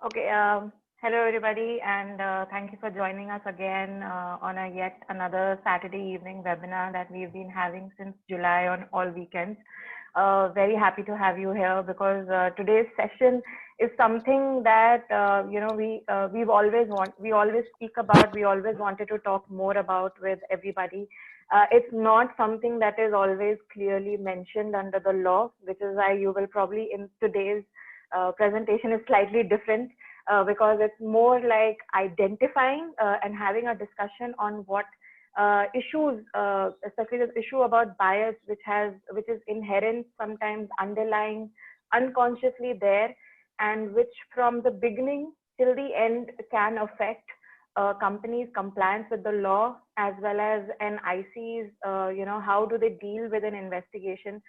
Okay, hello everybody, and thank you for joining us again on a yet another Saturday evening webinar that we've been having since July on all weekends. Very happy to have you here because today's session is something that we always speak about, we always wanted to talk more about with everybody. It's not something that is always clearly mentioned under the law, which is why you will probably in today's presentation is slightly different because it's more like identifying and having a discussion on what issues, especially the issue about bias, which is inherent, sometimes underlying, unconsciously there, and which from the beginning till the end can affect companies' compliance with the law as well as an IC's, how do they deal with an investigation.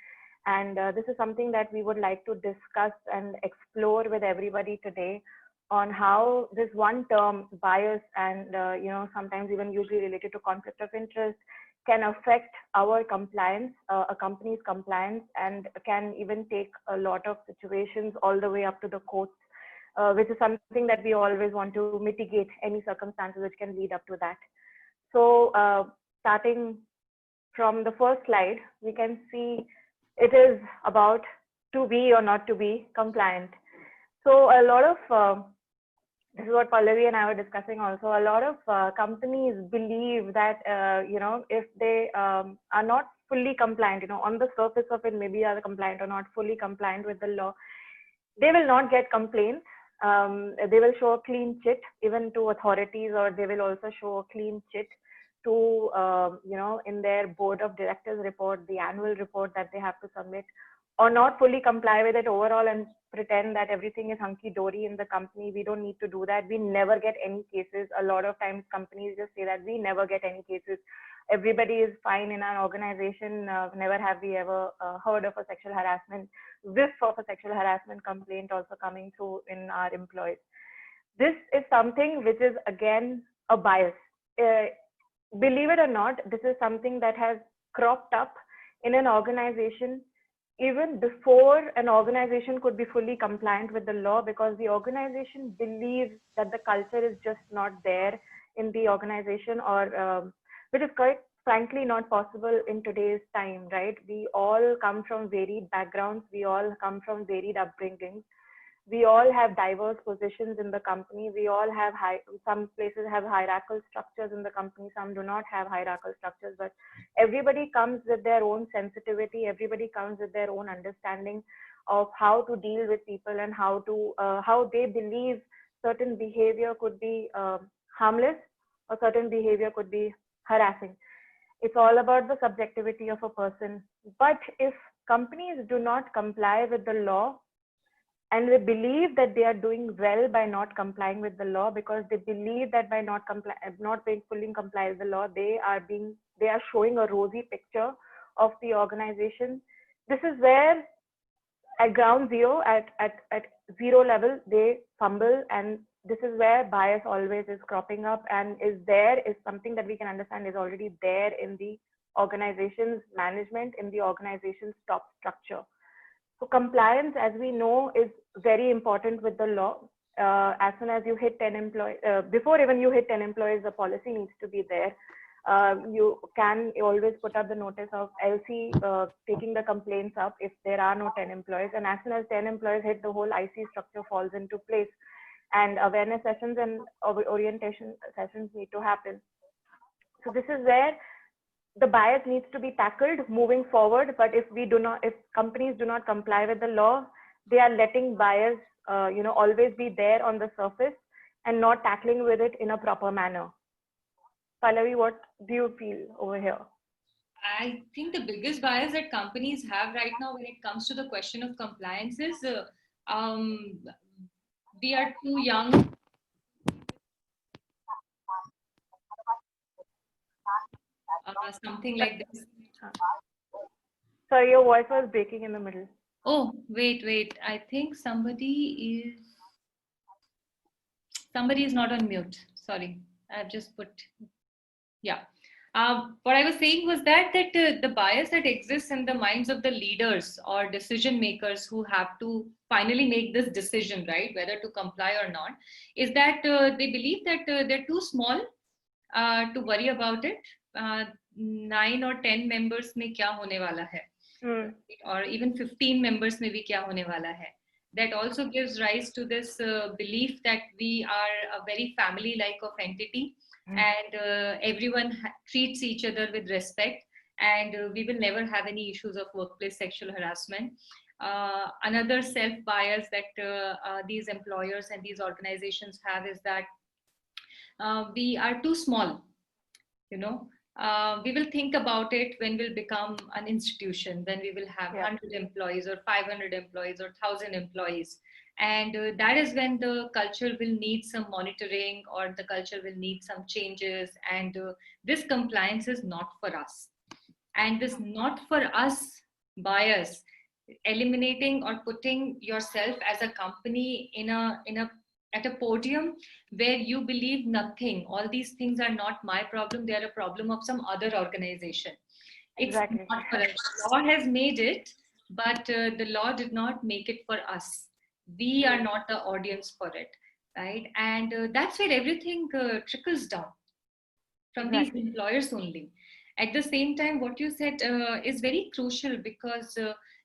And this is something that we would like to discuss and explore with everybody today on how this one term bias and sometimes even usually related to conflict of interest can affect our compliance, a company's compliance, and can even take a lot of situations all the way up to the courts, which is something that we always want to mitigate any circumstances which can lead up to that. So starting from the first slide, we can see it is about to be or not to be compliant. So a lot of this is what Pallavi and I were discussing also. A lot of companies believe that if they are not fully compliant, on the surface of it, maybe are compliant or not fully compliant with the law, they will not get complaints. They will show a clean chit even to authorities, or they will also show a clean chit to in their board of directors report, the annual report that they have to submit, or not fully comply with it overall and pretend that everything is hunky dory in the company. We don't need to do that. We never get any cases. A lot of times companies just say that we never get any cases. Everybody is fine in our organization. Never have we ever heard of a sexual harassment, whiff of a sexual harassment complaint also coming through in our employees. This is something which is again a bias. Uh, Believe it or not, this is something that has cropped up in an organization even before an organization could be fully compliant with the law, because the organization believes that the culture is just not there in the organization, or which is quite frankly not possible in today's time, right? We all come from varied backgrounds, we all come from varied upbringings, we all have diverse positions in the company, we all have some places have hierarchical structures in the company, some do not have hierarchical structures, but everybody comes with their own sensitivity, everybody comes with their own understanding of how to deal with people and how they believe certain behavior could be harmless or certain behavior could be harassing. It's all about the subjectivity of a person. But if companies do not comply with the law, and they believe that they are doing well by not complying with the law, because they believe that by not being fully compliant with the law, they are showing a rosy picture of the organization. This is where at ground zero, at zero level, they fumble, and this is where bias always is cropping up and is something that we can understand is already there in the organization's management, in the organization's top structure. So compliance, as we know, is very important with the law. As soon as you hit 10 employees, before even you hit 10 employees, the policy needs to be there. You can always put up the notice of LC taking the complaints up if there are no 10 employees. And as soon as 10 employees hit, the whole IC structure falls into place. And awareness sessions and orientation sessions need to happen. So this is where the bias needs to be tackled moving forward. But if companies do not comply with the law, they are letting bias always be there on the surface and not tackling with it in a proper manner. Pallavi, what do you feel over here? I think the biggest bias that companies have right now when it comes to the question of compliance is um, we are too young, something like this. Sorry, your voice was breaking in the middle. Oh, wait. I think somebody is not on mute. Sorry, I've just put, yeah. What I was saying was that the bias that exists in the minds of the leaders or decision makers who have to finally make this decision, right, whether to comply or not, is that they believe that they're too small to worry about it. 9 or 10 members में क्या होने वाला है, or even 15 members में भी क्या होने वाला है. That also gives rise to this belief that we are a very family-like of entity, and everyone treats each other with respect, and we will never have any issues of workplace sexual harassment. Another self-bias that these employers and these organizations have is that we are too small, you know. We will think about it when we'll become an institution, when we will have 100 employees or 500 employees or 1,000 employees. And that is when the culture will need some monitoring, or the culture will need some changes. And this compliance is not for us. And this not for us bias, eliminating or putting yourself as a company in a at a podium where you believe nothing, all these things are not my problem, they are a problem of some other organization. Exactly. It's not for us. Law has made it, but the law did not make it for us. We are not the audience for it, right? And that's where everything trickles down from these employers only. At the same time, what you said is very crucial, because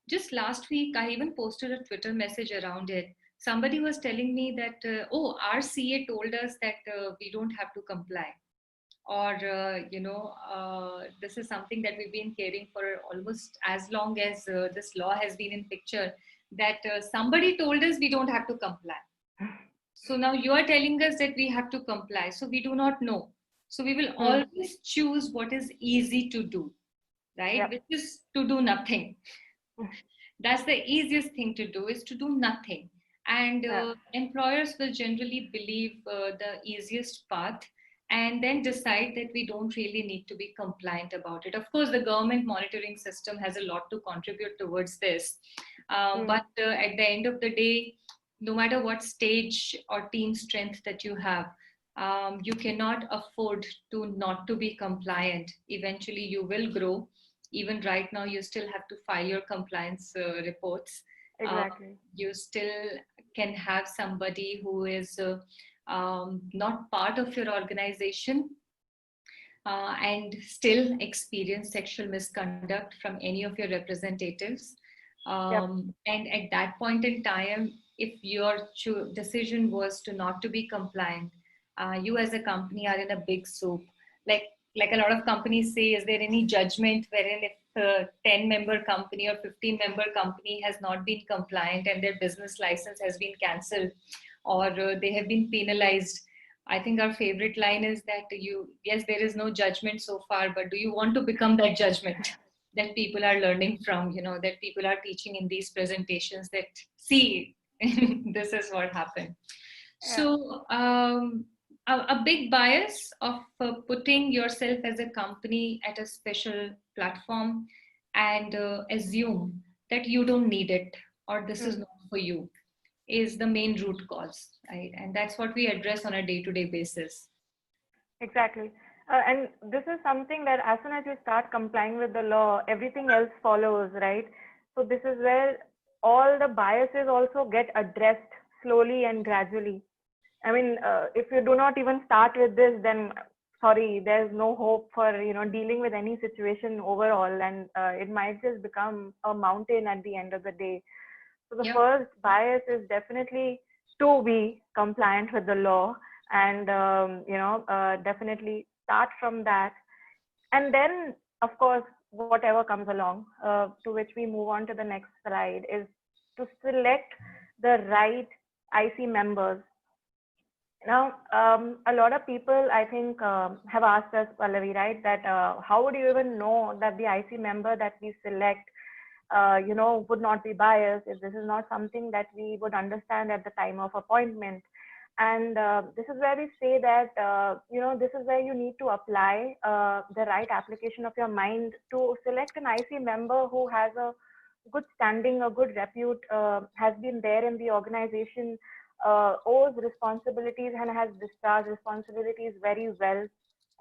just last week I even posted a Twitter message around it. Somebody was telling me that, oh, our CA told us that we don't have to comply. Or, this is something that we've been hearing for almost as long as this law has been in picture, that somebody told us we don't have to comply. So now you are telling us that we have to comply. So we do not know. So we will always choose what is easy to do, right? Which is to do nothing. That's the easiest thing to do, is to do nothing. And employers will generally believe the easiest path, and then decide that we don't really need to be compliant about it. Of course, the government monitoring system has a lot to contribute towards this. But at the end of the day, no matter what stage or team strength that you have, you cannot afford to not to be compliant. Eventually, you will grow. Even right now, you still have to file your compliance reports. Exactly. You still can have somebody who is not part of your organization and still experience sexual misconduct from any of your representatives. And at that point in time, if your decision was to not to be compliant, you as a company are in a big soup. Like a lot of companies say, is there any judgment wherein if a 10-member company or 15-member company has not been compliant and their business license has been cancelled, or they have been penalized? I think our favorite line is that yes, there is no judgment so far, but do you want to become that judgment that people are learning from, that people are teaching in these presentations, that see, this is what happened. So a big bias of putting yourself as a company at a special platform and assume that you don't need it, or this is not for you, is the main root cause, right? And that's what we address on a day-to-day basis. Exactly. And this is something that as soon as you start complying with the law, everything else follows, right? So this is where all the biases also get addressed slowly and gradually. I mean, if you do not even start with this, then sorry, there's no hope for, dealing with any situation overall. And it might just become a mountain at the end of the day. So the first bias is definitely to be compliant with the law, and definitely start from that. And then, of course, whatever comes along, to which we move on to the next slide, is to select the right IC members. Now, a lot of people, I think, have asked us, Pallavi, right, that how would you even know that the IC member that we select would not be biased, if this is not something that we would understand at the time of appointment? And this is where we say that, this is where you need to apply the right application of your mind to select an IC member who has a good standing, a good repute, has been there in the organization, owes responsibilities and has discharged responsibilities very well.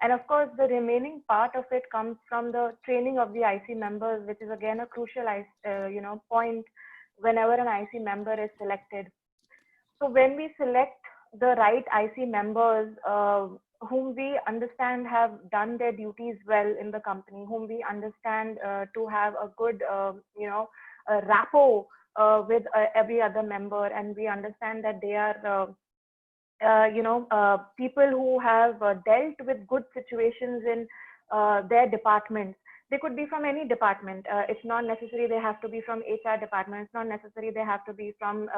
And of course, the remaining part of it comes from the training of the IC members, which is again a crucial, point whenever an IC member is selected. So when we select the right IC members, whom we understand have done their duties well in the company, whom we understand to have a good, rapport with every other member, and we understand that they are people who have dealt with good situations in their departments. They could be from any department. It's not necessary they have to be from HR department. It's not necessary they have to be from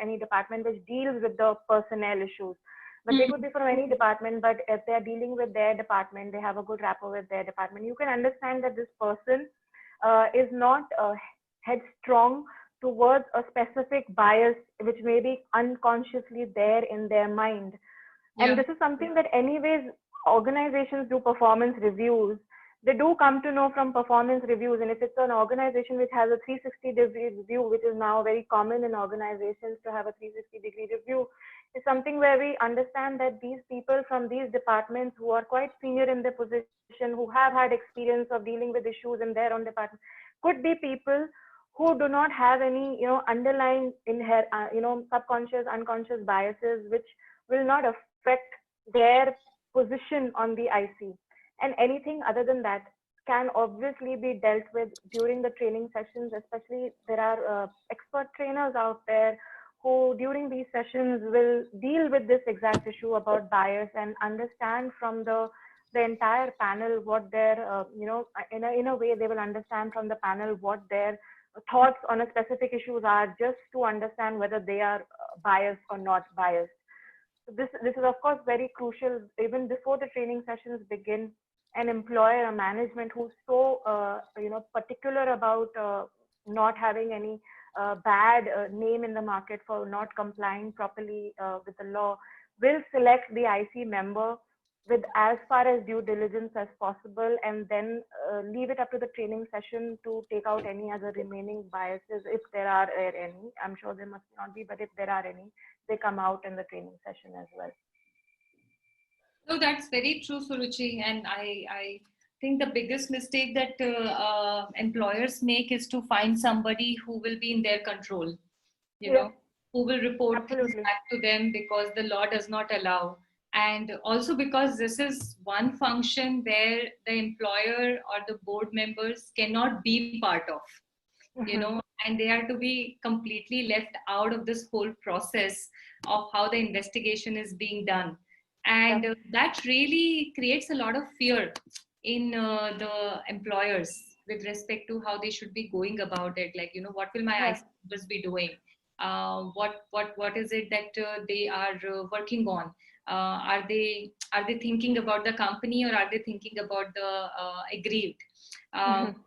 any department which deals with the personnel issues. But they could be from any department. But if they're dealing with their department, they have a good rapport with their department. You can understand that this person is not headstrong towards a specific bias which may be unconsciously there in their mind. And this is something that anyways organizations do performance reviews. They do come to know from performance reviews. And if it's an organization which has a 360-degree review, which is now very common in organizations to have a 360-degree review, is something where we understand that these people from these departments who are quite senior in their position, who have had experience of dealing with issues in their own department, could be people who do not have any, underlying subconscious, unconscious biases, which will not affect their position on the IC. And anything other than that can obviously be dealt with during the training sessions. Especially there are expert trainers out there who during these sessions will deal with this exact issue about bias and understand from the entire panel what their, in a way they will understand from the panel what their thoughts on a specific issues are, just to understand whether they are biased or not biased. So this is of course very crucial. Even before the training sessions begin, an employer, a management who's so particular about not having any bad name in the market for not complying properly with the law will select the IC member with as far as due diligence as possible, and then leave it up to the training session to take out any other remaining biases, if there are any. I'm sure there must not be, but if there are any, they come out in the training session as well. No, that's very true, Suruchi. And I think the biggest mistake that employers make is to find somebody who will be in their control, who will report things back to them because the law does not allow. And also because this is one function where the employer or the board members cannot be part of, and they are to be completely left out of this whole process of how the investigation is being done. And that really creates a lot of fear in the employers with respect to how they should be going about it. Like, what will my IC members be doing? What is it that they are working on? Are they thinking about the company, or are they thinking about the aggrieved?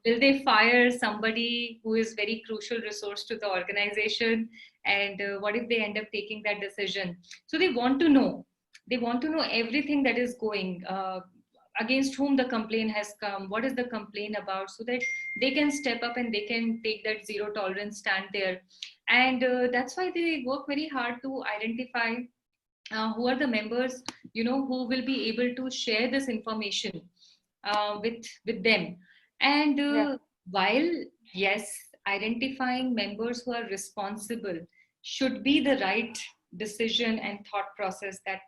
Will they fire somebody who is very crucial resource to the organization? And what if they end up taking that decision? So they want to know. They want to know everything that is going, against whom the complaint has come, what is the complaint about, so that they can step up and they can take that zero tolerance stand there. And that's why they work very hard to identify who are the members, who will be able to share this information with them. And while, yes, identifying members who are responsible should be the right decision and thought process that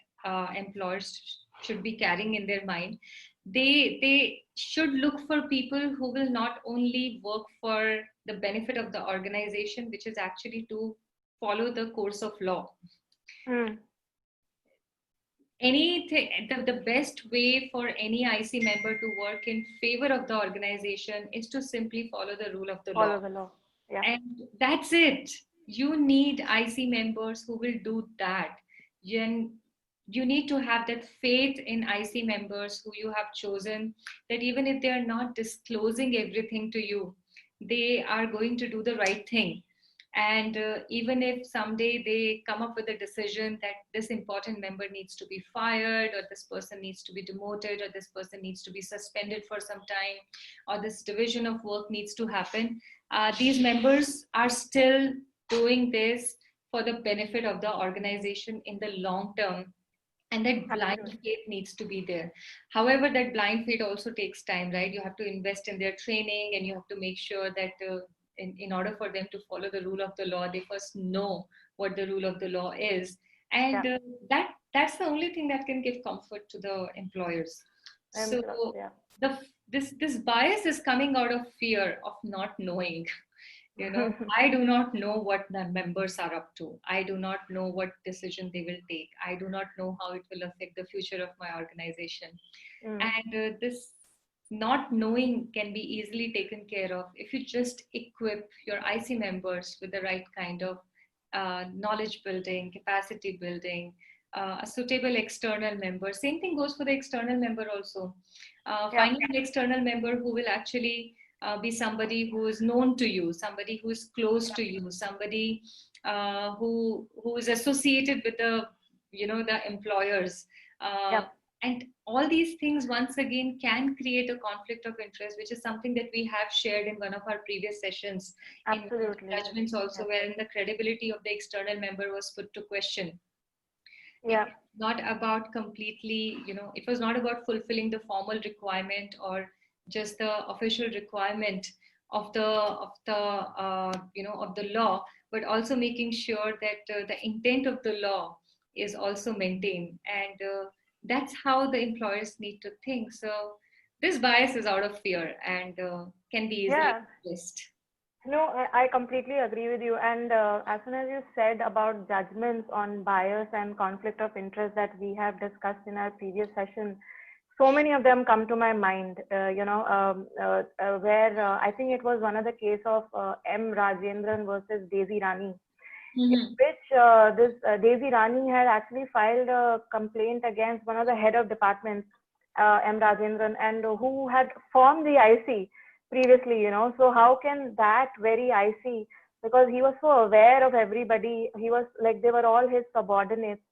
employers should be carrying in their mind, they should look for people who will not only work for the benefit of the organization, which is actually to follow the course of law. The best way for any IC member to work in favor of the organization is to simply follow the rule of the law. Follow the law. Yeah. And that's it. You need IC members who will do that. You need to have that faith in IC members who you have chosen, that even if they are not disclosing everything to you, they are going to do the right thing. And even if someday they come up with a decision that this important member needs to be fired, or this person needs to be demoted, or this person needs to be suspended for some time, or this division of work needs to happen, these members are still doing this for the benefit of the organization in the long term. and that blind Absolutely. faith needs to be there. However, that blind faith also takes time, right? You have to invest in their training, and you have to make sure that in order for them to follow the rule of the law, they first know what the rule of the law is, Yeah. and that's the only thing that can give comfort to the employers. So Yeah. this bias is coming out of fear of not knowing. I do not know what the members are up to. I do not know what decision they will take. I do not know how it will affect the future of my organization. Mm. And this not knowing can be easily taken care of if you just equip your IC members with the right kind of knowledge building, capacity building, a suitable external member. Same thing goes for the external member also. Yeah. Finding an external member who will actually be somebody who is known to you, somebody who is close to you, somebody who is associated with the employers. Yeah. And all these things once again can create a conflict of interest, which is something that we have shared in one of our previous sessions in one of the Absolutely. judgments also, Yeah. wherein the credibility of the external member was put to question. It Yeah. was not about completely, it was not about fulfilling the formal requirement or just the official requirement of the law, but also making sure that the intent of the law is also maintained, and that's how the employers need to think. So this bias is out of fear and can be easily Yeah. replaced. No, I completely agree with you. And as soon as you said about judgments on bias and conflict of interest that we have discussed in our previous session, so many of them come to my mind. Where I think it was one of the case of M. Rajendran versus Daisy Rani, in Mm-hmm. which this Daisy Rani had actually filed a complaint against one of the head of departments, M. Rajendran, and who had formed the IC previously, So how can that very IC, because he was so aware of everybody, he was like, they were all his subordinates.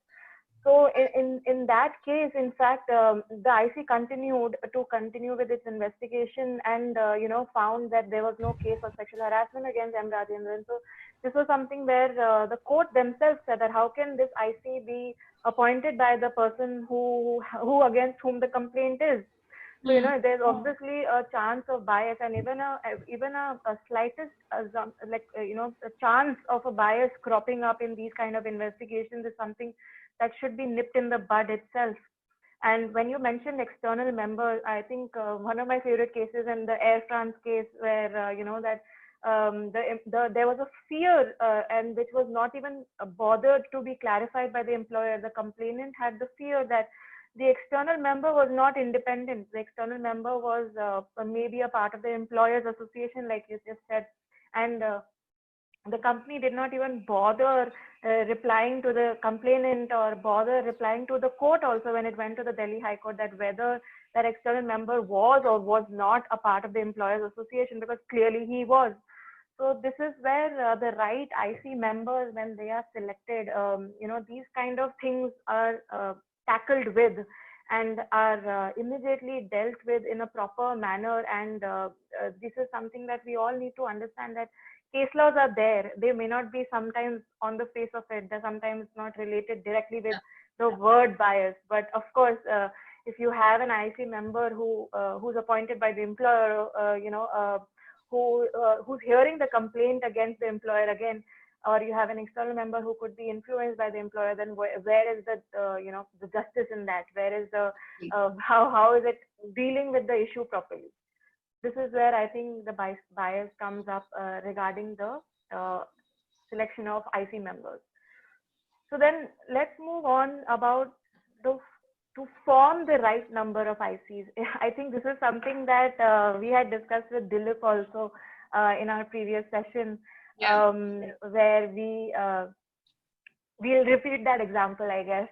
So in that case, in fact, the IC continue with its investigation, and found that there was no case of sexual harassment against M. Rajendran. So this was something where the court themselves said that how can this IC be appointed by the person who against whom the complaint is. So there's obviously a chance of bias, and even a slightest a chance of a bias cropping up in these kind of investigations is something that should be nipped in the bud itself. And when you mentioned external members, I think one of my favorite cases in the Air France case, where that there was a fear, and which was not even bothered to be clarified by the employer. The complainant had the fear that the external member was not independent. The external member was maybe a part of the employers association, like you just said, and the company did not even bother replying to the complainant or bother replying to the court also when it went to the Delhi High Court, that whether that external member was or was not a part of the employers association, because clearly he was. So this is where the right IC members, when they are selected, these kind of things are tackled with and are immediately dealt with in a proper manner. And this is something that we all need to understand, that case laws are there. They may not be sometimes on the face of it. They're sometimes not related directly with the word bias. But of course, if you have an IC member who's appointed by the employer, who's hearing the complaint against the employer again, or you have an external member who could be influenced by the employer, then where is the the justice in that? Where is the how is it dealing with the issue properly? This is where I think the bias comes up regarding the selection of IC members. So then let's move on about the to form the right number of ICs. I think this is something that we had discussed with Dilip also in our previous session, Yeah. where we'll repeat that example, I guess.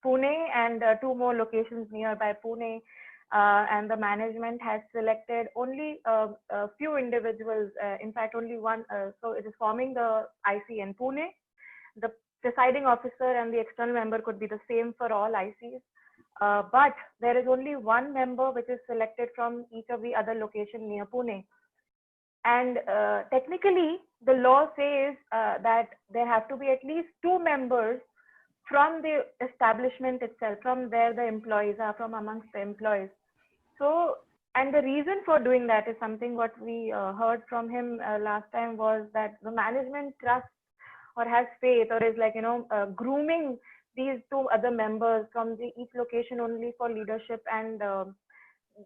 Pune and two more locations nearby Pune, and the management has selected only a few individuals. In fact, only one. So it is forming the IC in Pune. The presiding officer and the external member could be the same for all ICs. But there is only one member which is selected from each of the other location near Pune. And technically, the law says that there have to be at least two members from the establishment itself, from where the employees are, from amongst the employees. So, and the reason for doing that is something what we heard from him last time, was that the management trusts or has faith, or is like, grooming these two other members from the each location only for leadership, and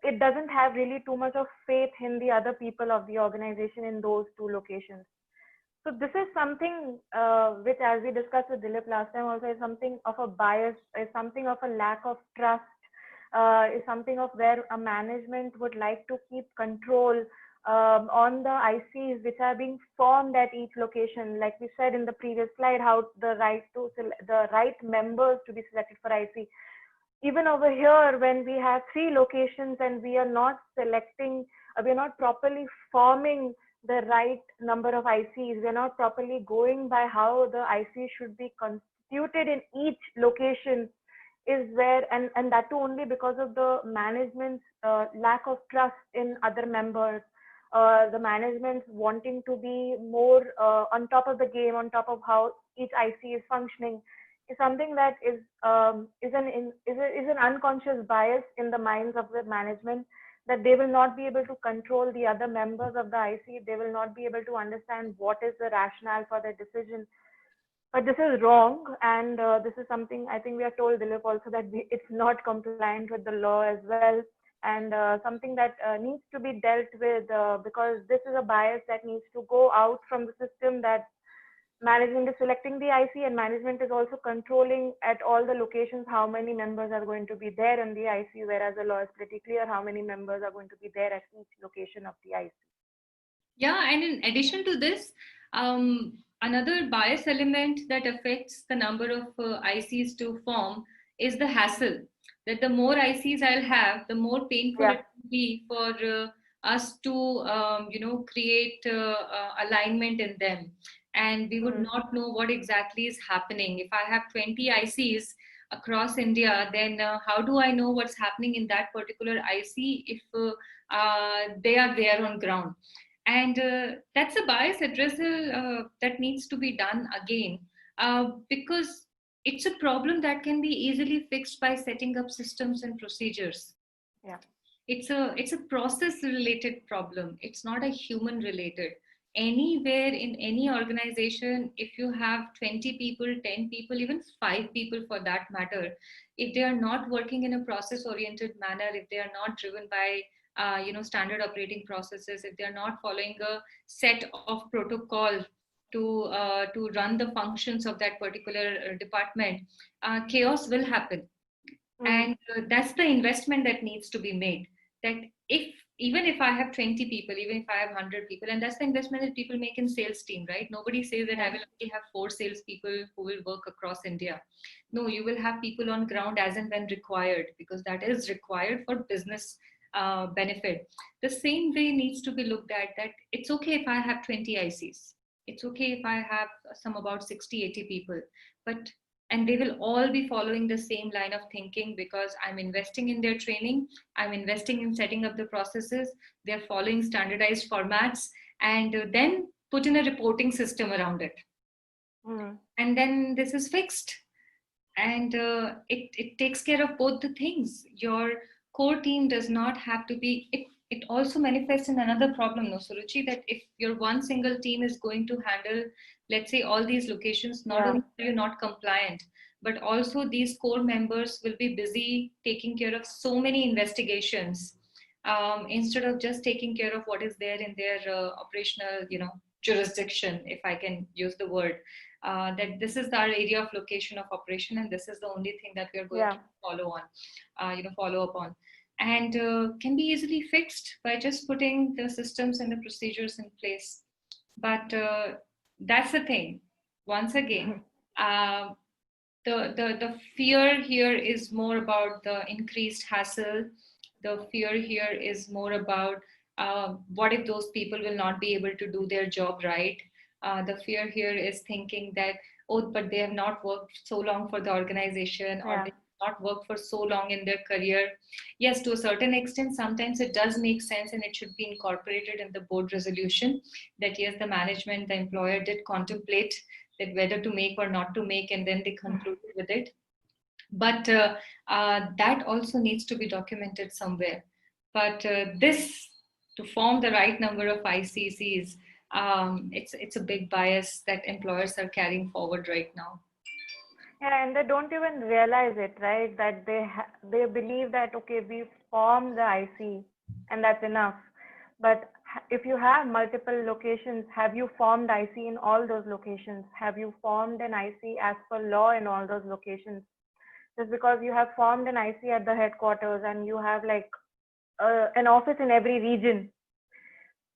it doesn't have really too much of faith in the other people of the organization in those two locations. So this is something which, as we discussed with Dilip last time, also is something of a bias, is something of a lack of trust, is something of where a management would like to keep control on the ICs which are being formed at each location. Like we said in the previous slide, how the right members to be selected for IC. Even over here, when we have 3 locations and we are not selecting, we are not properly forming the right number of ICs, we are not properly going by how the IC should be constituted in each location, is where, and that too only because of the management's lack of trust in other members, the management wanting to be more on top of the game, on top of how each IC is functioning, is something that is an unconscious bias in the minds of the management, that they will not be able to control the other members of the IC. They will not be able to understand what is the rationale for their decision. But this is wrong, and this is something I think we are told, Dilip, also that it's not compliant with the law as well, and something that needs to be dealt with, because this is a bias that needs to go out from the system, that management is selecting the IC, and management is also controlling at all the locations how many members are going to be there in the IC, whereas the law is pretty clear how many members are going to be there at each location of the IC. Yeah, and in addition to this, another bias element that affects the number of ICs to form is the hassle. That the more ICs I'll have, the more painful it will be for us to, create alignment in them. And we would not know what exactly is happening. If I have 20 ICs across India, then how do I know what's happening in that particular IC if they are there on ground? And that's a bias addressal that needs to be done again, because it's a problem that can be easily fixed by setting up systems and procedures. Yeah. It's a process related problem. It's not a human related. Anywhere in any organization, if you have 20 people, 10 people, even 5 people for that matter, if they are not working in a process oriented manner, if they are not driven by standard operating processes, if they are not following a set of protocol to run the functions of that particular department, chaos will happen. And that's the investment that needs to be made. That even if I have 20 people, even if I have 100 people, and that's the investment that people make in sales team, right? Nobody says that I will only have 4 sales people who will work across India. No, you will have people on ground as and when required, because that is required for business benefit. The same way needs to be looked at, that it's okay if I have 20 ICs. It's okay if I have some about 60, 80 people, and they will all be following the same line of thinking, because I'm investing in their training, I'm investing in setting up the processes, they're following standardized formats, and then put in a reporting system around it. And then this is fixed. And it takes care of both the things. Your core team does not have to be, it also manifests in another problem, no, Suruchi, that if your one single team is going to handle, let's say, all these locations, not only are you not compliant, but also these core members will be busy taking care of so many investigations, instead of just taking care of what is there in their operational, jurisdiction, if I can use the word. That this is our area of location of operation, and this is the only thing that we are going to follow up on, and can be easily fixed by just putting the systems and the procedures in place. But that's the thing. Once again, the fear here is more about the increased hassle. The fear here is more about what if those people will not be able to do their job right. The fear here is thinking that, oh, but they have not worked so long for the organization, or they have not worked for so long in their career. Yes, to a certain extent, sometimes it does make sense, and it should be incorporated in the board resolution that yes, the management, the employer did contemplate that whether to make or not to make, and then they conclude with it. But that also needs to be documented somewhere. But this, to form the right number of ICCs, it's a big bias that employers are carrying forward right now. Yeah, and they don't even realize it, right? That they believe that okay, we form the IC and that's enough. But if you have multiple locations, have you formed IC in all those locations? Have you formed an IC as per law in all those locations? Just because you have formed an IC at the headquarters and you have like an office in every region,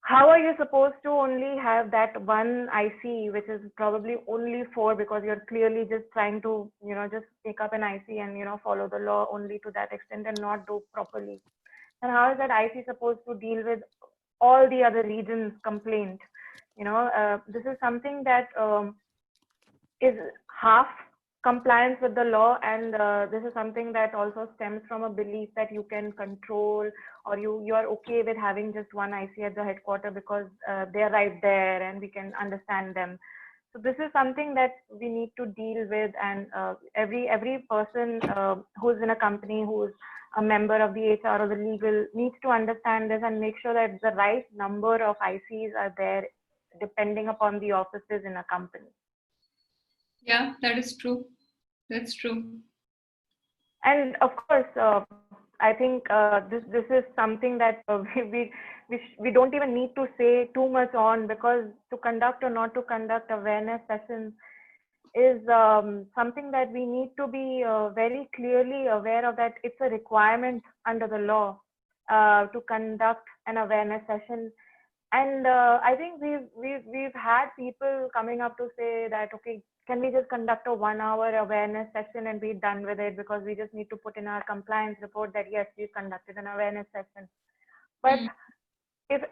how are you supposed to only have that one IC, which is probably only four, because you're clearly just trying to, just take up an IC and, follow the law only to that extent and not do properly. And how is that IC supposed to deal with all the other regions' complaint? This is something that is half compliance with the law, and this is something that also stems from a belief that you can control, or you are okay with having just one IC at the headquarters because they're right there and we can understand them. So this is something that we need to deal with, and every person who's in a company, who's a member of the HR or the legal, needs to understand this and make sure that the right number of ICs are there depending upon the offices in a company. Yeah, that is true. That's true. And of course, I think this is something that we don't even need to say too much on, because to conduct or not to conduct awareness sessions is something that we need to be very clearly aware of, that it's a requirement under the law to conduct an awareness session. And I think we've had people coming up to say that, okay, can we just conduct a 1 hour awareness session and be done with it, because we just need to put in our compliance report that yes, we conducted an awareness session. But if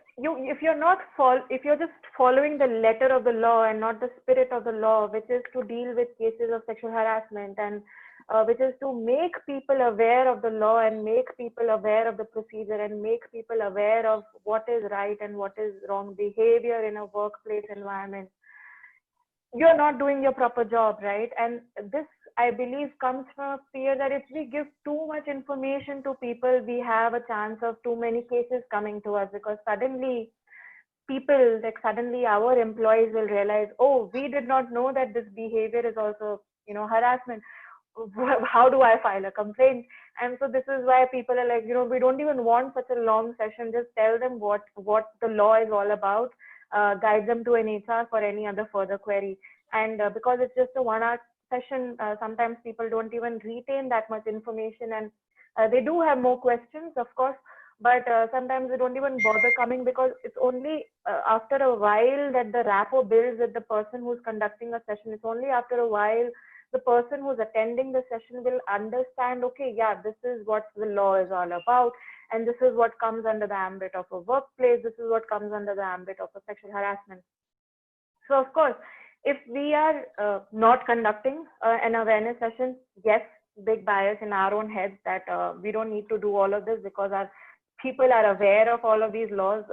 you're just following the letter of the law and not the spirit of the law, which is to deal with cases of sexual harassment, and which is to make people aware of the law and make people aware of the procedure and make people aware of what is right and what is wrong behavior in a workplace environment, you're not doing your proper job, right? And this, I believe, comes from a fear that if we give too much information to people, we have a chance of too many cases coming to us, because suddenly our employees will realize, oh, we did not know that this behavior is also, harassment. How do I file a complaint? And so this is why people are like, we don't even want such a long session. Just tell them what the law is all about. Guide them to an HR for any other further query. And because it's just a 1 hour session, sometimes people don't even retain that much information, and they do have more questions, of course, but sometimes they don't even bother coming, because it's only after a while that the rapport builds with the person who's conducting a session. It's only after a while the person who's attending the session will understand, okay, yeah, this is what the law is all about, and this is what comes under the ambit of a workplace, this is what comes under the ambit of a sexual harassment. So of course, if we are not conducting an awareness session, yes, big bias in our own heads that we don't need to do all of this, because our people are aware of all of these laws,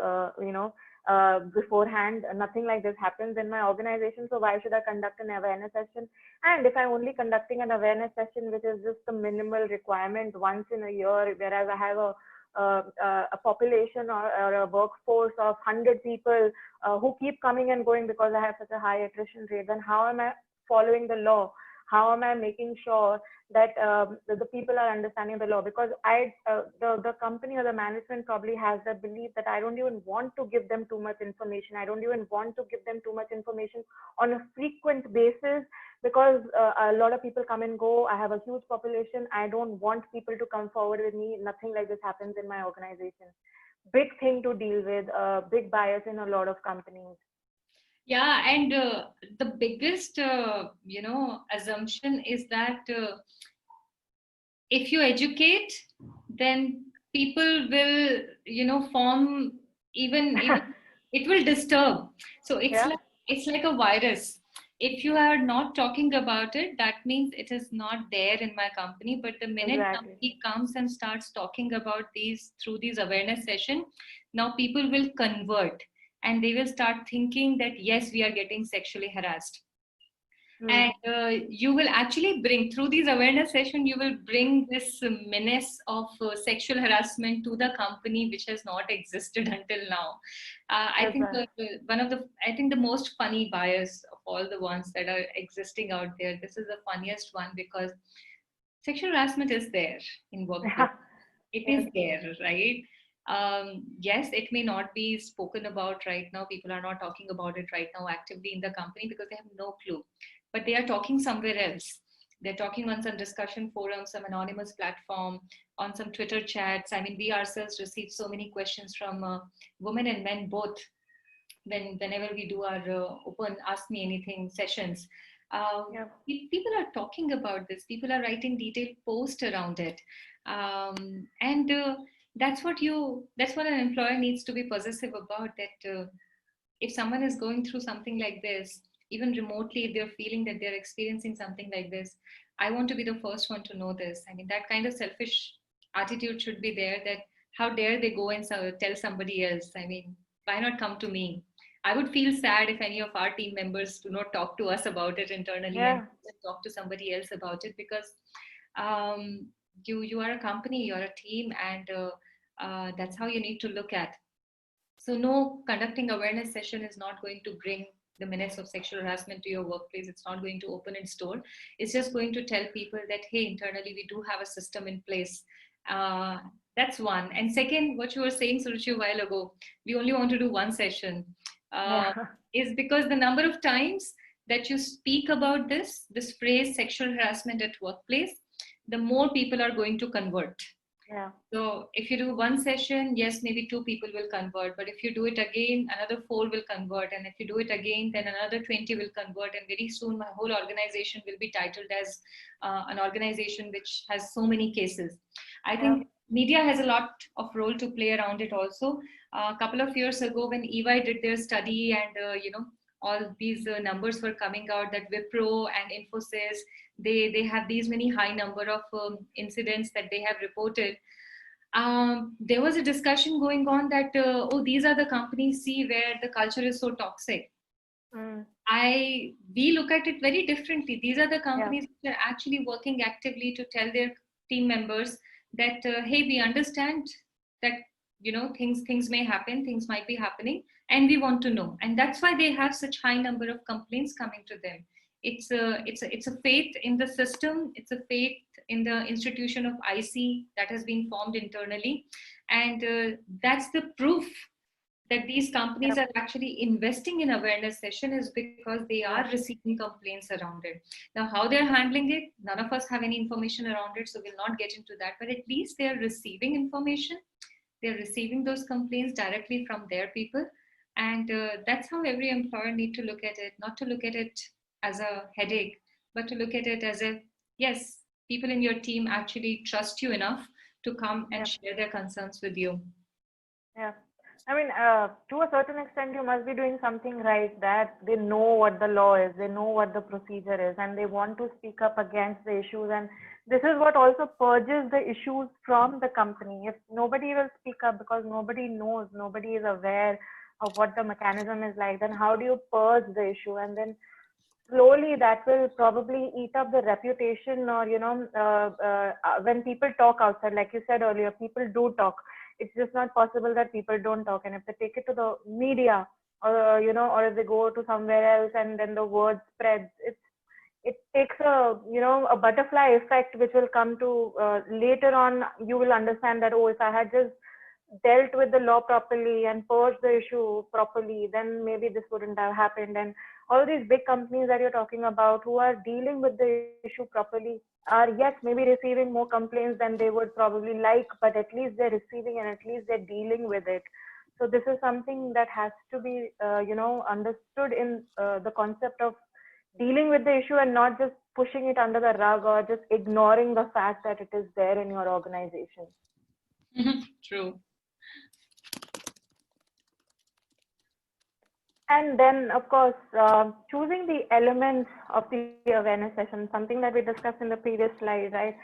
beforehand. Nothing like this happens in my organization, so why should I conduct an awareness session? And if I'm only conducting an awareness session, which is just a minimal requirement once in a year, whereas I have a population or a workforce of 100 people who keep coming and going because I have such a high attrition rate, then how am I following the law? How am I making sure that the people are understanding the law? Because the company or the management probably has the belief that I don't even want to give them too much information. I don't even want to give them too much information on a frequent basis, because a lot of people come and go. I have a huge population. I don't want people to come forward with me. Nothing like this happens in my organization. Big thing to deal with, big bias in a lot of companies. Yeah, and the biggest, assumption is that if you educate, then people will, form even it will disturb. So it's like a virus. If you are not talking about it, that means it is not there in my company. But the minute somebody comes and starts talking about these through these awareness session, now people will convert. And they will start thinking that, yes, we are getting sexually harassed. And you will actually bring, through these awareness session, you will bring this menace of sexual harassment to the company, which has not existed until now. I That's think right. I think the most funny bias of all the ones that are existing out there, this is the funniest one, because sexual harassment is there in workplace. Yeah. It Yes. is there, right? Yes, it may not be spoken about right now. People are not talking about it right now actively in the company because they have no clue. But they are talking somewhere else. They're talking on some discussion forum, some anonymous platform, on some Twitter chats. I mean, we ourselves receive so many questions from women and men both whenever we do our open ask me anything sessions. Yeah. People are talking about this, people are writing detailed posts around it, and that's what an employer needs to be possessive about, that if someone is going through something like this, even remotely, if they're feeling that they're experiencing something like this, I want to be the first one to know this. I mean, that kind of selfish attitude should be there, that how dare they go and tell somebody else? I mean, why not come to me? I would feel sad if any of our team members do not talk to us about it internally and Yeah. talk to somebody else about it, because um, you are a company, you're a team, and that's how you need to look at. So, no, conducting awareness session is not going to bring the minutes of sexual harassment to your workplace. It's not going to open its door. It's just going to tell people that, hey, internally we do have a system in place. Uh, that's one. And second, what you were saying, Suruchi, a while ago, we only want to do one session, uh, Yeah. is because the number of times that you speak about this phrase, sexual harassment at workplace, the more people are going to convert. Yeah. So if you do one session, yes, maybe two people will convert. But if you do it again, another four will convert. And if you do it again, then another 20 will convert. And very soon, my whole organization will be titled as an organization which has so many cases. I Yeah. think media has a lot of role to play around it also. A couple of years ago, when EY did their study, and all these numbers were coming out, that Wipro and Infosys, they have these many high number of incidents that they have reported. There was a discussion going on that, oh, these are the companies, see, where the culture is so toxic. Mm. We look at it very differently. These are the Yeah. companies that are actually working actively to tell their team members that, hey, we understand that, things may happen, things might be happening, and we want to know. And that's why they have such high number of complaints coming to them. It's a faith in the system. It's a faith in the institution of IC that has been formed internally, and that's the proof that these companies Yeah. are actually investing in awareness session, is because they are Yeah. receiving complaints around it. Now, how they're handling it, none of us have any information around it, so we'll not get into that. But at least they're receiving information. They're receiving those complaints directly from their people, and that's how every employer need to look at it. Not to look at it as a headache, but to look at it as a, yes, people in your team actually trust you enough to come and Yeah. share their concerns with you. Yeah. I mean, to a certain extent, you must be doing something right, that they know what the law is, they know what the procedure is, and they want to speak up against the issues. And this is what also purges the issues from the company. If nobody will speak up because nobody knows, nobody is aware of what the mechanism is like, then how do you purge the issue? And then slowly that will probably eat up the reputation, or when people talk outside, like you said earlier, people do talk. It's just not possible that people don't talk. And if they take it to the media, or or if they go to somewhere else and then the word spreads, it takes a butterfly effect, which will come to later on. You will understand that, oh, if I had just dealt with the law properly and purged the issue properly, then maybe this wouldn't have happened. And all these big companies that you're talking about, who are dealing with the issue properly, are, yes, maybe receiving more complaints than they would probably like, but at least they're receiving, and at least they're dealing with it. So this is something that has to be understood in the concept of dealing with the issue, and not just pushing it under the rug, or just ignoring the fact that it is there in your organization. True. And then, of course, choosing the elements of the awareness session, something that we discussed in the previous slide, right?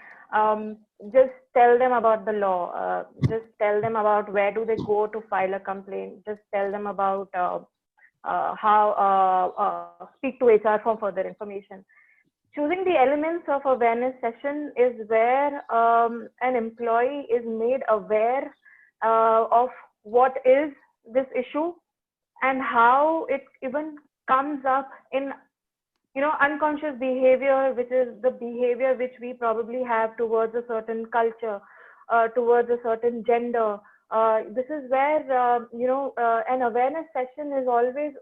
Just tell them about the law. Just tell them about where do they go to file a complaint. Just tell them about speak to HR for further information. Choosing the elements of awareness session is where an employee is made aware of what is this issue and how it even comes up in unconscious behavior, which is the behavior which we probably have towards a certain culture, towards a certain gender. This is where an awareness session is always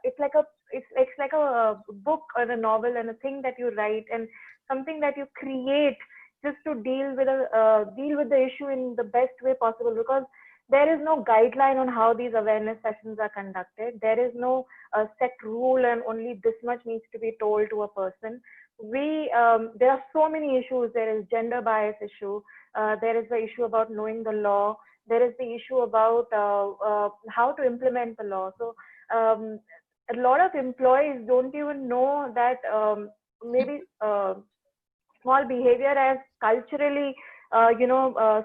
it's like a it's like a book or a novel and a thing that you write and something that you create just to deal with the issue in the best way possible, because there is no guideline on how these awareness sessions are conducted. There is no set rule and only this much needs to be told to a person. There are so many issues. There is gender bias issue. There is the issue about knowing the law. There is the issue about how to implement the law. So a lot of employees don't even know that maybe small behavior as culturally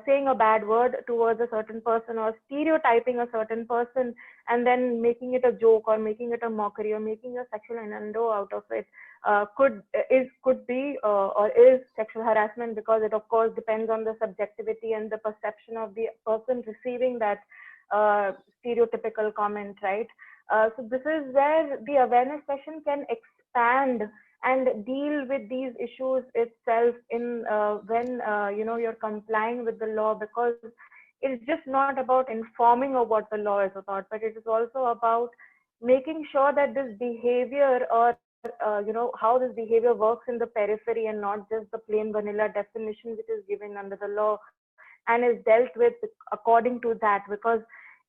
saying a bad word towards a certain person or stereotyping a certain person and then making it a joke or making it a mockery or making a sexual innuendo out of it could be or is sexual harassment, because it of course depends on the subjectivity and the perception of the person receiving that stereotypical comment, right? So this is where the awareness session can expand and deal with these issues itself in when you're complying with the law, because it's just not about informing of what the law is about, but it is also about making sure that this behavior or how this behavior works in the periphery and not just the plain vanilla definition which is given under the law and is dealt with according to that, because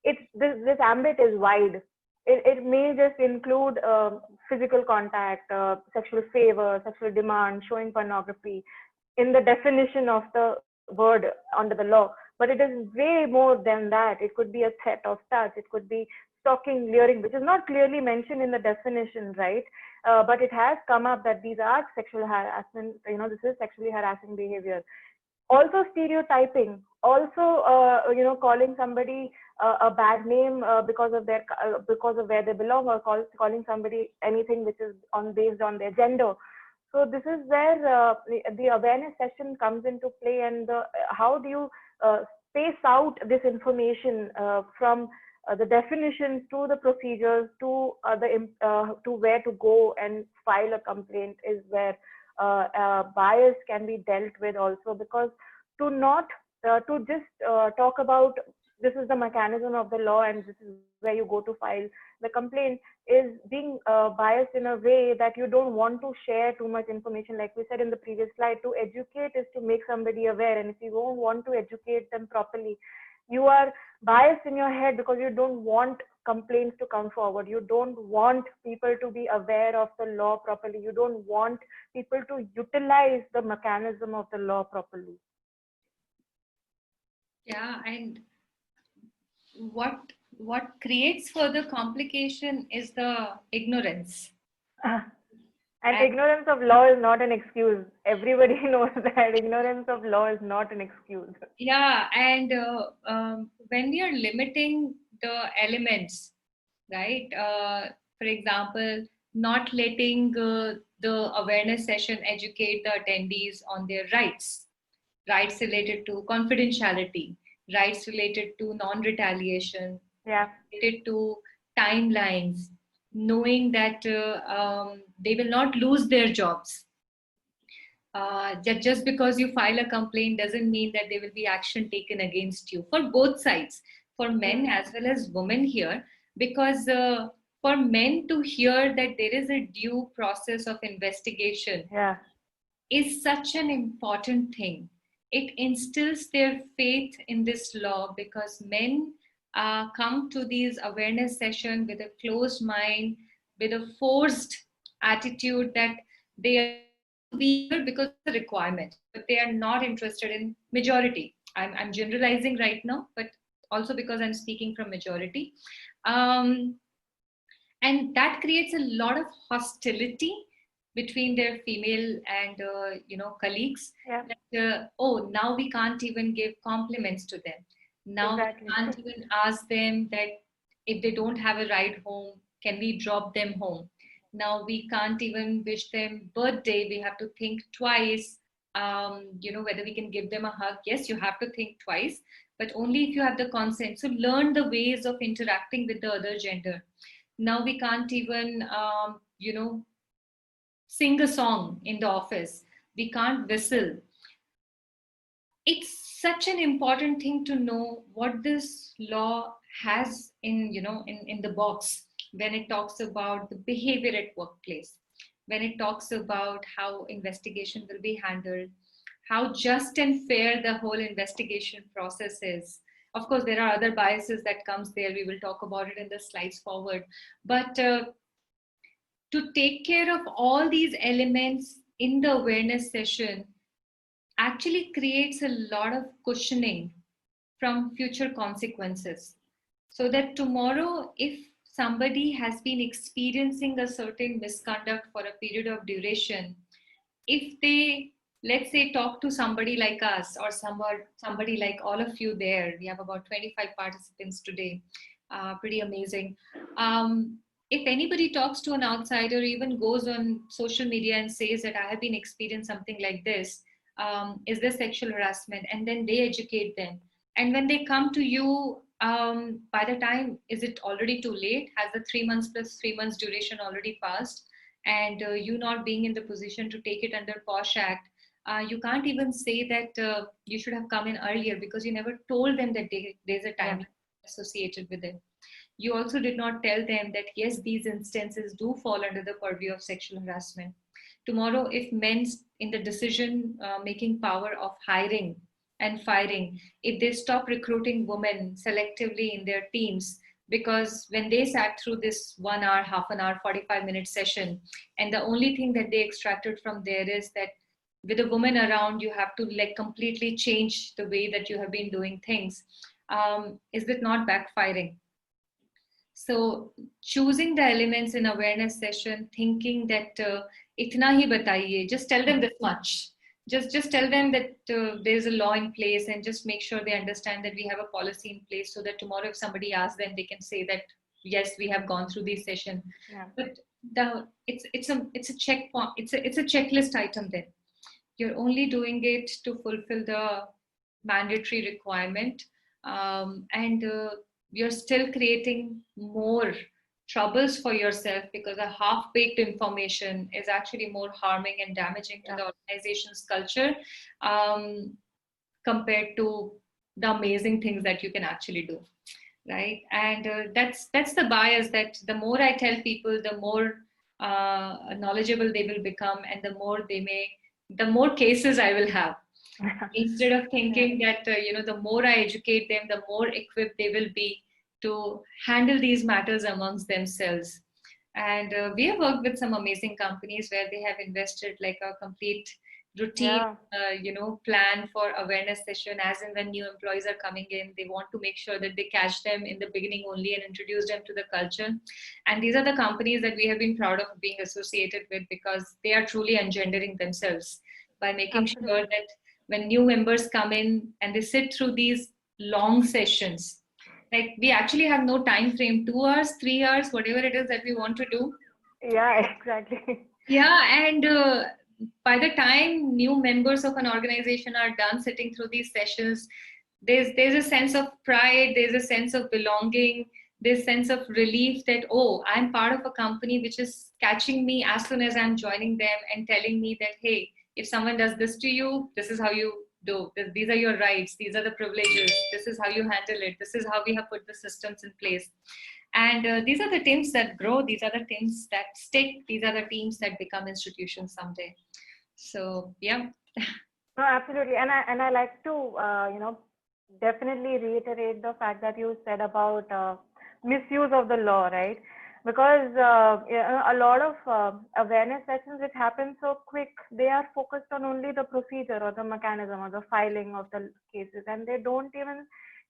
this ambit is wide. It may just include physical contact, sexual favor, sexual demand, showing pornography in the definition of the word under the law. But it is way more than that. It could be a threat of touch. It could be stalking, leering, which is not clearly mentioned in the definition, right? But it has come up that these are sexual harassment. This is sexually harassing behavior. Also stereotyping, also calling somebody a bad name because of where they belong, or calling somebody anything which is based on their gender. So this is where the awareness session comes into play, and how do you space out this information from the definitions to the procedures to to where to go and file a complaint, is where bias can be dealt with also. Because to not to just talk about this is the mechanism of the law and this is where you go to file the complaint is being biased in a way that you don't want to share too much information. Like we said in the previous slide, to educate is to make somebody aware, and if you don't want to educate them properly, you are biased in your head because you don't want complaints to come forward. You don't want people to be aware of the law properly. You don't want people to utilize the mechanism of the law properly. Yeah, and what creates further complication is the ignorance. And ignorance of law is not an excuse. Everybody knows that ignorance of law is not an excuse. Yeah, and when we are limiting the elements, right? For example, not letting the awareness session educate the attendees on their rights, rights related to confidentiality, rights related to non-retaliation, related to timelines, knowing that they will not lose their jobs. Just because you file a complaint doesn't mean that there will be action taken against you, for both sides, for men as well as women here, because for men to hear that there is a due process of investigation is such an important thing. It instills their faith in this law, because men come to these awareness sessions with a closed mind, with a forced attitude that they are be here because of the requirement, but they are not interested in majority. I'm generalizing right now, but also because I'm speaking from majority. And that creates a lot of hostility between their female and colleagues. That, now we can't even give compliments to them. Now we can't even ask them that If they don't have a ride home, can we drop them home? Now we can't even wish them birthday. We have to think twice, whether we can give them a hug. Yes, you have to think twice, but only if you have the consent. So learn the ways of interacting with the other gender. Now we can't even, sing a song in the office. We can't whistle. It's such an important thing to know what this law has in the box when it talks about the behavior at workplace, when it talks about how investigation will be handled, how just and fair the whole investigation process is. Of course, there are other biases that comes there. We will talk about it in the slides forward. But to take care of all these elements in the awareness session actually creates a lot of cushioning from future consequences. So that tomorrow, if somebody has been experiencing a certain misconduct for a period of duration, if they, let's say, talk to somebody like us or somebody like all of you there, we have about 25 participants today, pretty amazing. If anybody talks to an outsider, even goes on social media and says that I have been experiencing something like this, is this sexual harassment? And then they educate them. And when they come to you, by the time, is it already too late? Has the 3 months plus 3 months duration already passed? And you not being in the position to take it under POSH Act, you can't even say that you should have come in earlier because you never told them that there's a time associated with it. You also did not tell them that yes, these instances do fall under the purview of sexual harassment. Tomorrow, if men in the decision making power of hiring and firing, if they stop recruiting women selectively in their teams, because when they sat through this 1 hour, half an hour, 45-minute session, and the only thing that they extracted from there is that with a woman around, you have to like completely change the way that you have been doing things. Is it not backfiring? So choosing the elements in awareness session, thinking that itna hi bataiye, just tell them this much. Just tell them that there's a law in place, and just make sure they understand that we have a policy in place, so that tomorrow if somebody asks them, they can say that yes, we have gone through this session. Yeah. But it's a checkpoint. It's a checklist item. Then you're only doing it to fulfill the mandatory requirement, and you're still creating more troubles for yourself, because a half-baked information is actually more harming and damaging to the organization's culture, compared to the amazing things that you can actually do, right? And that's the bias, that the more I tell people, the more knowledgeable they will become, and the more cases I will have. Instead of thinking that the more I educate them, the more equipped they will be to handle these matters amongst themselves. And we have worked with some amazing companies where they have invested like a complete routine plan for awareness session. As in, when new employees are coming in, they want to make sure that they catch them in the beginning only and introduce them to the culture. And these are the companies that we have been proud of being associated with, because they are truly engendering themselves by making sure that when new members come in and they sit through these long sessions, like we actually have no time frame, 2 hours, 3 hours, whatever it is that we want to do. Yeah, exactly. Yeah, and by the time new members of an organization are done sitting through these sessions, there's a sense of pride, there's a sense of belonging, this sense of relief that, oh, I'm part of a company which is catching me as soon as I'm joining them and telling me that, hey, if someone does this to you, this is how you do. These are your rights. These are the privileges. This is how you handle it. This is how we have put the systems in place. And these are the teams that grow. These are the teams that stick. These are the teams that become institutions someday. So, yeah. No, absolutely. And I like to, definitely reiterate the fact that you said about misuse of the law, right? Because a lot of awareness sessions which happen so quick, they are focused on only the procedure or the mechanism or the filing of the cases, and they don't even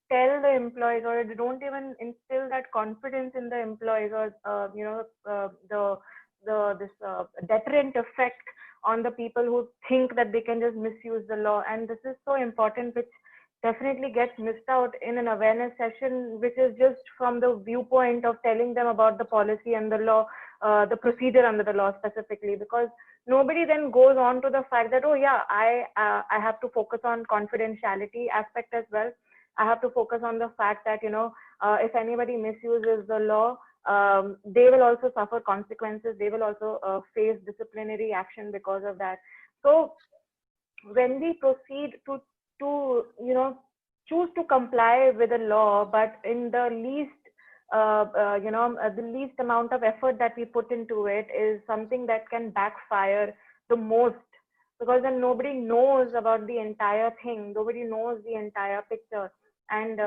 tell the employees, or they don't even instill that confidence in the employees, or this deterrent effect on the people who think that they can just misuse the law. And this is so important, which definitely gets missed out in an awareness session, which is just from the viewpoint of telling them about the policy and the law, the procedure under the law specifically, because nobody then goes on to the fact that, oh yeah, I have to focus on confidentiality aspect as well. I have to focus on the fact that, if anybody misuses the law, they will also suffer consequences. They will also face disciplinary action because of that. So when we proceed to choose to comply with the law, but in the least the least amount of effort that we put into it is something that can backfire the most, because then nobody knows about the entire thing, nobody knows the entire picture. And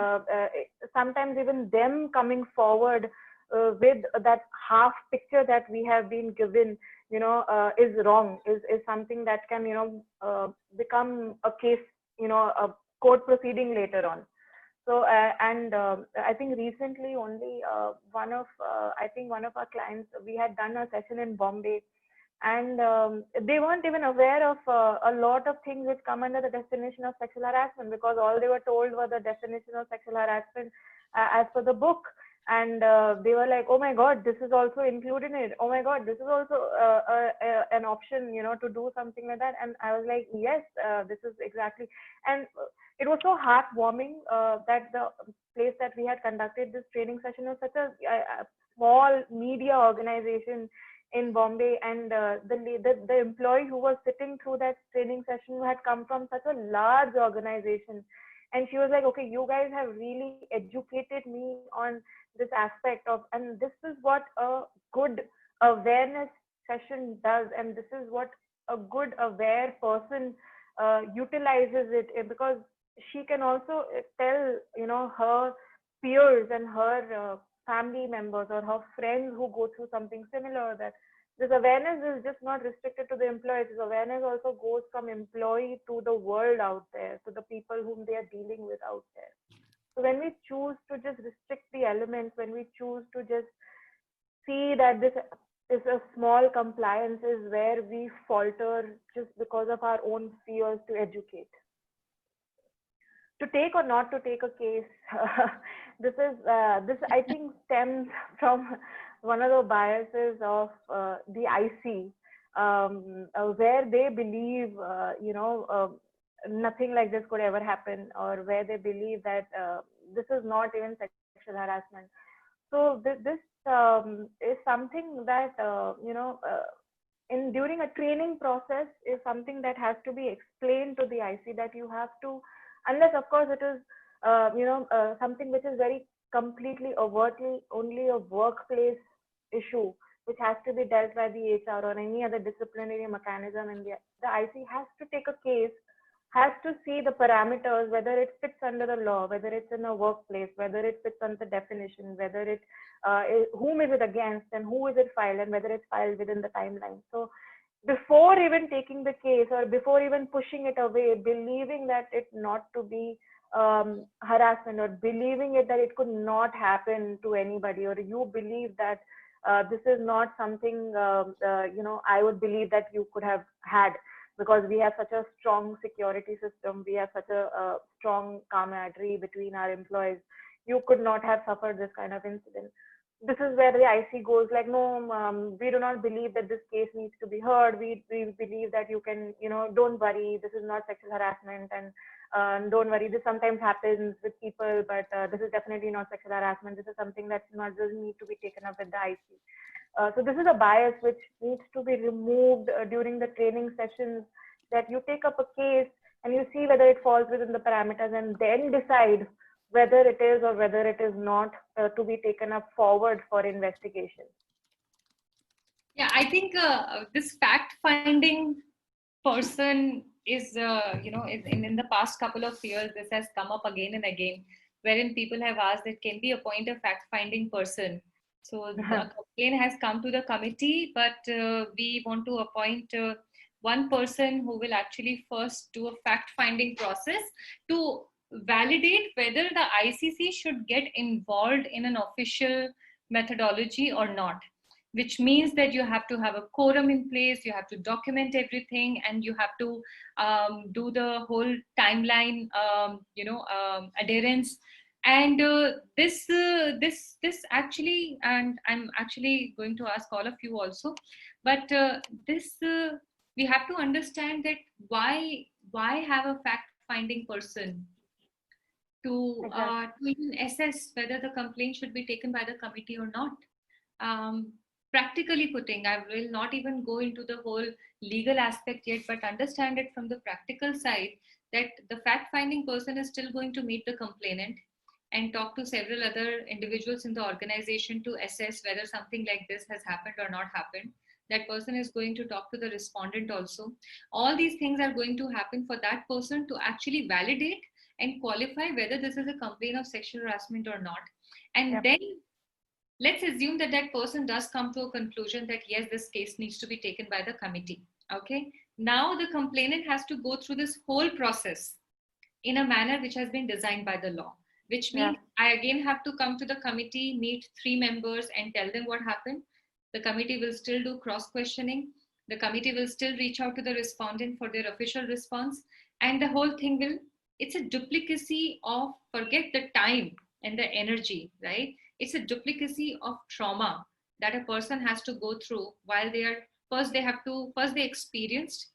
sometimes even them coming forward with that half picture that we have been given, is wrong, is something that can become a case, a court proceeding later on. So and I think recently only I think one of our clients, we had done a session in Bombay, and they weren't even aware of a lot of things which come under the definition of sexual harassment, because all they were told were the definition of sexual harassment as per the book. And they were like, oh my god, this is also included in it, oh my god, this is also an option, to do something like that. And I was like, yes, this is exactly. And it was so heartwarming that the place that we had conducted this training session was such a small media organization in Bombay, and the employee who was sitting through that training session had come from such a large organization. And she was like, okay, you guys have really educated me on this aspect of, and this is what a good awareness session does, and this is what a good aware person utilizes it, because she can also tell her peers and her family members or her friends who go through something similar, that this awareness is just not restricted to the employees. This awareness also goes from employee to the world out there, to the people whom they are dealing with out there. So when we choose to just restrict the elements, when we choose to just see that this is a small compliance, is where we falter just because of our own fears to educate. To take or not to take a case, this I think stems from one of the biases of the IC, where they believe nothing like this could ever happen, or where they believe that this is not even sexual harassment. So this is something that in during a training process is something that has to be explained to the IC, that you have to, unless of course it is something which is very completely overtly only a workplace issue, which has to be dealt by the HR or any other disciplinary mechanism, and the IC has to take a case, has to see the parameters, whether it fits under the law, whether it's in a workplace, whether it fits under the definition, whether it whom is it against, and who is it filed, and whether it's filed within the timeline. So before even taking the case, or before even pushing it away, believing that it not to be harassment, or believing it that it could not happen to anybody, or you believe that this is not something I would believe that you could have had, because we have such a strong security system, we have such a strong camaraderie between our employees, you could not have suffered this kind of incident. This is where the IC goes like, no, we do not believe that this case needs to be heard. We believe that you can, don't worry, this is not sexual harassment, and don't worry, this sometimes happens with people, but this is definitely not sexual harassment. This is something that doesn't need to be taken up with the IC. So this is a bias which needs to be removed during the training sessions, that you take up a case and you see whether it falls within the parameters, and then decide whether it is or whether it is not to be taken up forward for investigation. Yeah, I think this fact-finding person is, in the past couple of years, this has come up again and again, wherein people have asked that can we appoint a fact-finding person. So the complaint has come to the committee, but we want to appoint one person who will actually first do a fact-finding process to validate whether the ICC should get involved in an official methodology or not. which means that you have to have a quorum in place, you have to document everything, and you have to do the whole timeline, adherence. And this actually, and I'm actually going to ask all of you also, but this we have to understand that why have a fact finding person to even assess whether the complaint should be taken by the committee or not. Um, Practically putting, I will not even go into the whole legal aspect yet, but understand it from the practical side, that the fact finding person is still going to meet the complainant and talk to several other individuals in the organization to assess whether something like this has happened or not happened. That person is going to talk to the respondent also. All these things are going to happen for that person to actually validate and qualify whether this is a complaint of sexual harassment or not. And then let's assume that that person does come to a conclusion that yes, this case needs to be taken by the committee. Okay. Now the complainant has to go through this whole process in a manner which has been designed by the law, which means I again have to come to the committee, meet 3 members and tell them what happened. The committee will still do cross questioning. The committee will still reach out to the respondent for their official response. And the whole thing will, it's a duplicacy of, forget the time and the energy, right? It's a duplicacy of trauma that a person has to go through while they are, first they experienced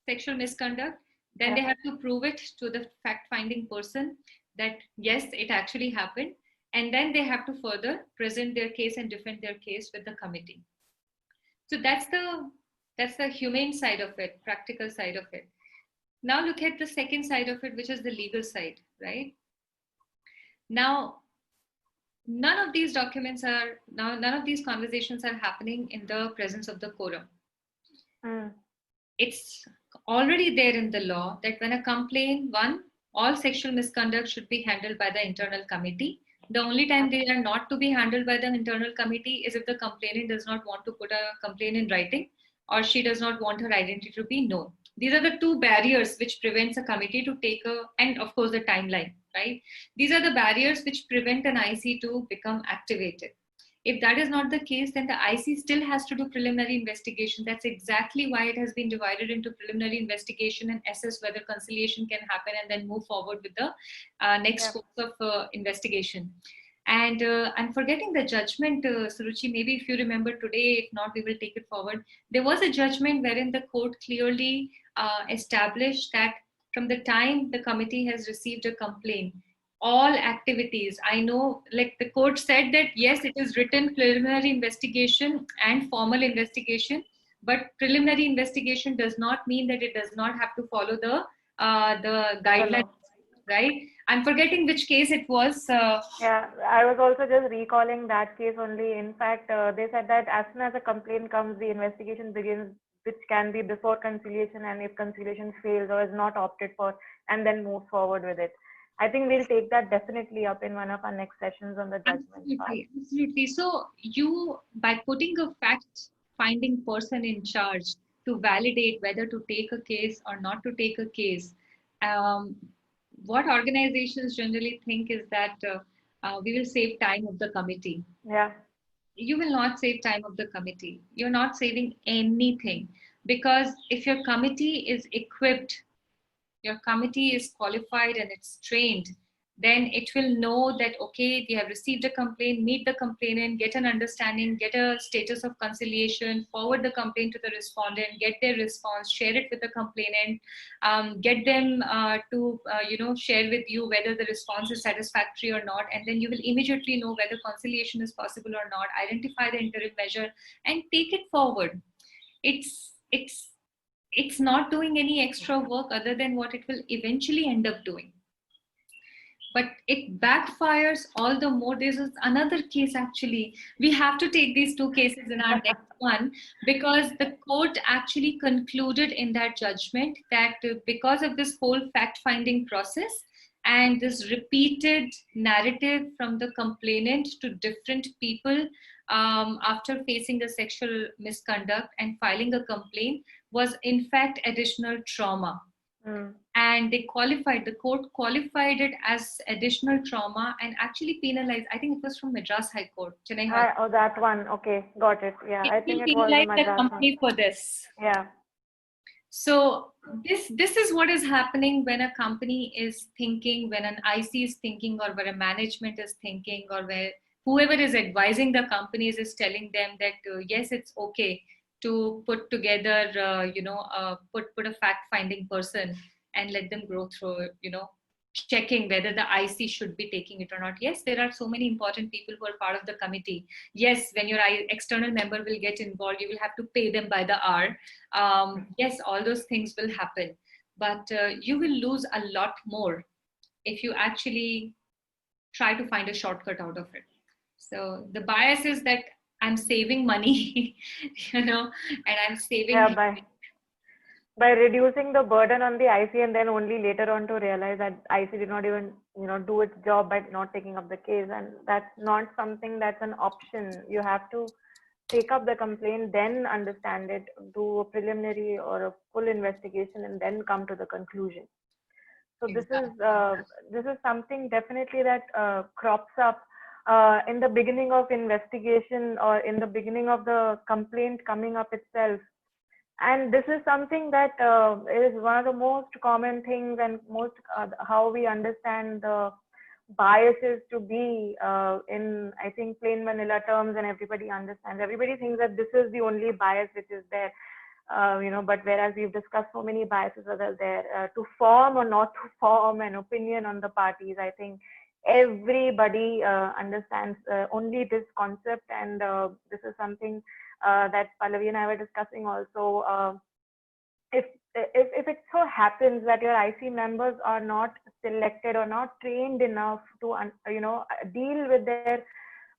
sexual misconduct, then they have to prove it to the fact finding person that yes, it actually happened, and then they have to further present their case and defend their case with the committee. So that's the humane side of it, practical side of it. Now look at the second side of it, which is the legal side, right? Now, none of these conversations are happening in the presence of the quorum. It's already there in the law that when a complaint, all sexual misconduct should be handled by the internal committee. The only time they are not to be handled by the internal committee is if the complainant does not want to put a complaint in writing, or she does not want her identity to be known. These are the 2 barriers which prevents a committee to take and of course the timeline, right? These are the barriers which prevent an IC to become activated. If that is not the case, then the IC still has to do preliminary investigation. That's exactly why it has been divided into preliminary investigation and assess whether conciliation can happen, and then move forward with the next course of investigation. And I'm forgetting the judgment, Suruchi, maybe if you remember today, if not, we will take it forward. There was a judgment wherein the court clearly established that from the time the committee has received a complaint, all activities, I know, like the court said that yes, it is written preliminary investigation and formal investigation, but preliminary investigation does not mean that it does not have to follow the guidelines, right? I'm forgetting which case it was. Yeah, I was also just recalling that case only. In fact, they said that as soon as a complaint comes, the investigation begins, which can be before conciliation, and if conciliation fails or is not opted for, and then move forward with it. I think we'll take that definitely up in one of our next sessions on the judgment part. Absolutely. So you, by putting a fact-finding person in charge to validate whether to take a case or not to take a case, what organizations generally think is that we will save time of the committee. Yeah. You will not save time of the committee. You're not saving anything, because if your committee is equipped, your committee is qualified and it's trained, then it will know that, okay, they have received a complaint, meet the complainant, get an understanding, get a status of conciliation, forward the complaint to the respondent, get their response, share it with the complainant, get them to share with you whether the response is satisfactory or not, and then you will immediately know whether conciliation is possible or not, identify the interim measure and take it forward. It's not doing any extra work other than what it will eventually end up doing. But it backfires all the more. There's another case, actually. We have to take these 2 cases in our next one, because the court actually concluded in that judgment that because of this whole fact-finding process and this repeated narrative from the complainant to different people after facing a sexual misconduct and filing a complaint was in fact additional trauma. And the court qualified it as additional trauma and actually penalized. I think it was from Madras High Court, Chennai High Court. Oh, that one. Okay, got it. Yeah, I think it was the Penalized the Madras one. company for this. Yeah. So this is what is happening when a company is thinking, when an IC is thinking, or where a management is thinking, or where whoever is advising the companies is telling them that yes, it's okay to put together, put a fact-finding person and let them go through, checking whether the IC should be taking it or not. Yes, there are so many important people who are part of the committee. Yes, when your external member will get involved, you will have to pay them by the hour. Yes, all those things will happen, but you will lose a lot more if you actually try to find a shortcut out of it. So the bias is that I'm saving money, and I'm saving. Yeah, by reducing the burden on the IC, and then only later on to realize that IC did not even do its job by not taking up the case, and that's not something that's an option. You have to take up the complaint, then understand it, do a preliminary or a full investigation, and then come to the conclusion. So this is something definitely that crops up in the beginning of investigation or in the beginning of the complaint coming up itself. And this is something that is one of the most common things, and most how we understand the biases to be in, I think, plain vanilla terms, and everybody understands. Everybody thinks that this is the only bias which is there. But whereas we've discussed so many biases that are there, to form or not to form an opinion on the parties, I think everybody understands only this concept, and this is something that Pallavi and I were discussing also. If it so happens that your IC members are not selected or not trained enough to deal with their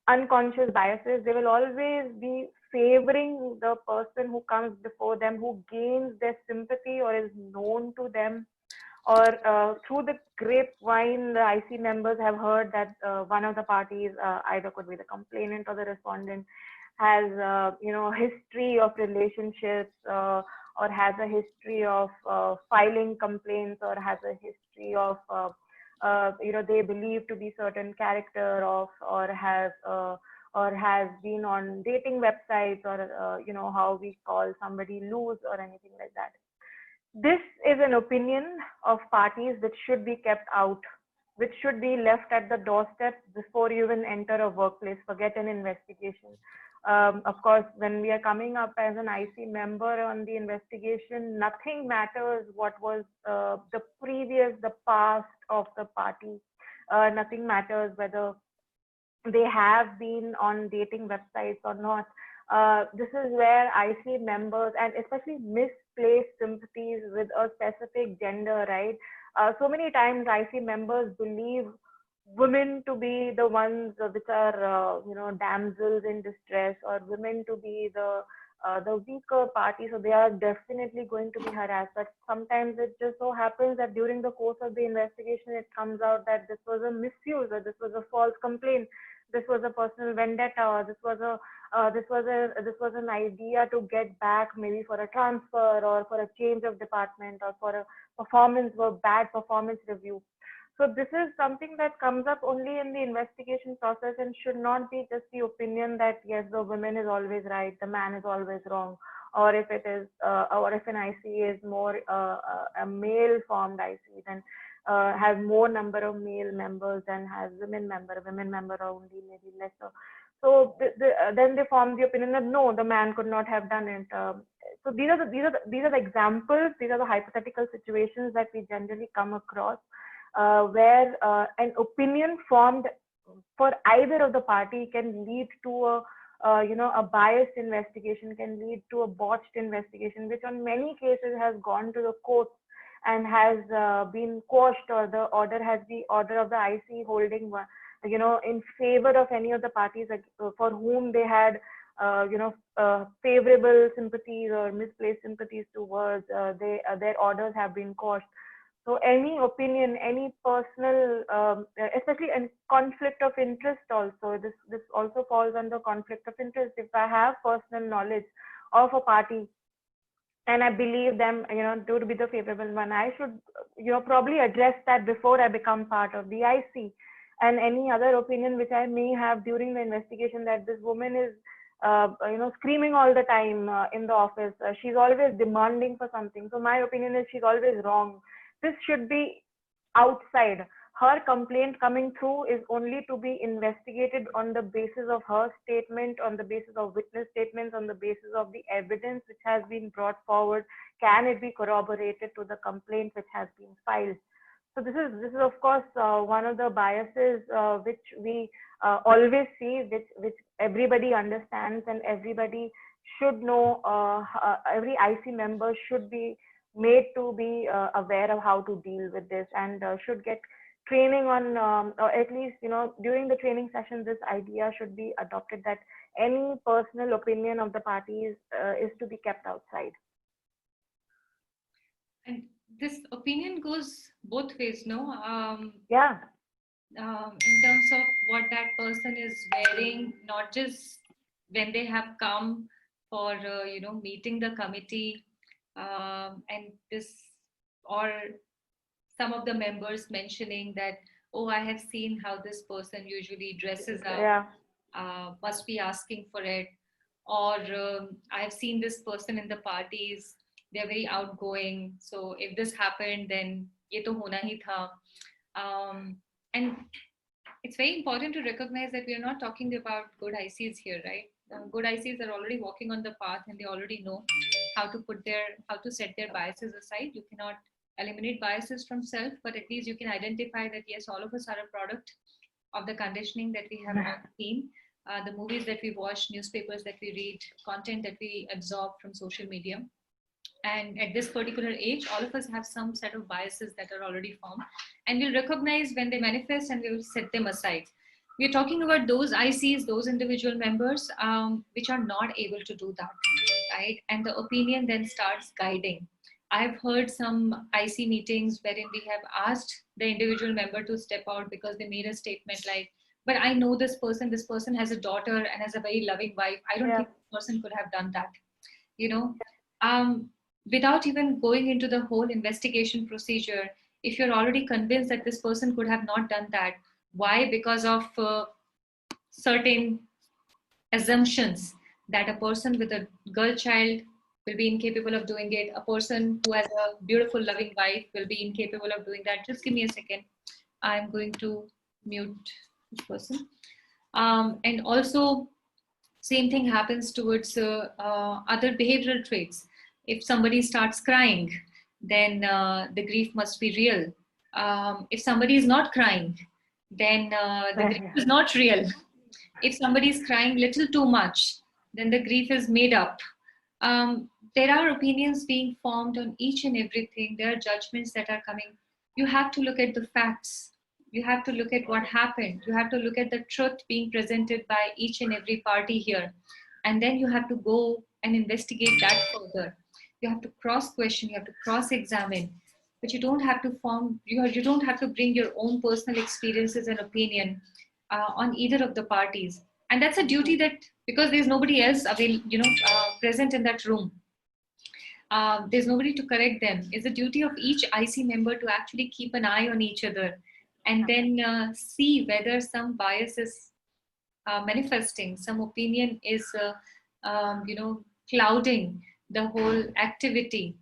unconscious biases, they will always be favoring the person who comes before them, who gains their sympathy or is known to them, or through the grapevine, the IC members have heard that one of the parties, either could be the complainant or the respondent, has history of relationships, or has a history of filing complaints, or has a history of they believe to be certain character of, or has been on dating websites, or how we call somebody loose or anything like that. This is an opinion of parties which should be kept out, which should be left at the doorstep before you even enter a workplace. Forget an investigation. Of course, when we are coming up as an IC member on the investigation, nothing matters what was the past of the party. Nothing matters whether they have been on dating websites or not. This is where IC members, and especially misplaced sympathies with a specific gender, right? So many times IC members believe women to be the ones which are, damsels in distress, or women to be the weaker party, so they are definitely going to be harassed. But sometimes it just so happens that during the course of the investigation, it comes out that this was a misuse, or this was a false complaint, this was a personal vendetta, or this was an idea to get back, maybe for a transfer, or for a change of department, or for a bad performance review. So this is something that comes up only in the investigation process, and should not be just the opinion that yes, the woman is always right, the man is always wrong, or if an IC is more a male formed IC, then has more number of male members than has women member are only maybe lesser. So then they form the opinion that no, the man could not have done it. So these are the examples, these are the hypothetical situations that we generally come across, where an opinion formed for either of the party can lead to a biased investigation, can lead to a botched investigation, which on many cases has gone to the courts and has been quashed, or the order of the IC holding in favor of any of the parties for whom they had favorable sympathies or misplaced sympathies towards. Their orders have been quashed. So any opinion, any personal, especially in conflict of interest also, this also falls under conflict of interest. If I have personal knowledge of a party, and I believe them, to be the favorable one, I should, probably address that before I become part of the IC. And any other opinion which I may have during the investigation, that this woman is, screaming all the time in the office. She's always demanding for something. So my opinion is she's always wrong. This should be outside. Her complaint coming through is only to be investigated on the basis of her statement, on the basis of witness statements, on the basis of the evidence which has been brought forward. Can it be corroborated to the complaint which has been filed? So this is of course one of the biases which we always see, which everybody understands, and everybody should know. Every IC member should be made to be aware of how to deal with this, and should get training on, or at least during the training session, this idea should be adopted, that any personal opinion of the parties is to be kept outside. And this opinion goes both ways, no? Yeah. In terms of what that person is wearing, not just when they have come for meeting the committee, and this, or some of the members mentioning that, oh, I have seen how this person usually dresses up. Yeah. Must be asking for it. Or I have seen this person in the parties, they're very outgoing. So if this happened, then ye to hona hi tha. And it's very important to recognize that we are not talking about good ICs here, right? Good ICs are already walking on the path, and they already know how to set their biases aside. You cannot eliminate biases from self, but at least you can identify that yes, all of us are a product of the conditioning that we have all seen, the movies that we watch, newspapers that we read, content that we absorb from social media. And at this particular age, all of us have some set of biases that are already formed, and we'll recognize when they manifest and we will set them aside. We're talking about those ICs, those individual members, which are not able to do that, right? And the opinion then starts guiding. I've heard some IC meetings wherein we have asked the individual member to step out because they made a statement like, but I know this person has a daughter and has a very loving wife. I don't think this person could have done that, without even going into the whole investigation procedure. If you're already convinced that this person could have not done that, why? Because of certain assumptions that a person with a girl child will be incapable of doing it. A person who has a beautiful, loving wife will be incapable of doing that. Just give me a second. I'm going to mute this person. And also, same thing happens towards other behavioral traits. If somebody starts crying, then the grief must be real. If somebody is not crying, then the grief is not real. If somebody is crying little too much, then the grief is made up. There are opinions being formed on each and everything. There are judgments that are coming. You have to look at the facts. You have to look at what happened. You have to look at the truth being presented by each and every party here. And then you have to go and investigate that further. You have to cross-question, you have to cross-examine, but you don't have to you don't have to bring your own personal experiences and opinion on either of the parties. And that's a duty that, because there's nobody else present in that room, there's nobody to correct them. It's a duty of each IC member to actually keep an eye on each other and then see whether some bias is manifesting, some opinion is clouding the whole activity.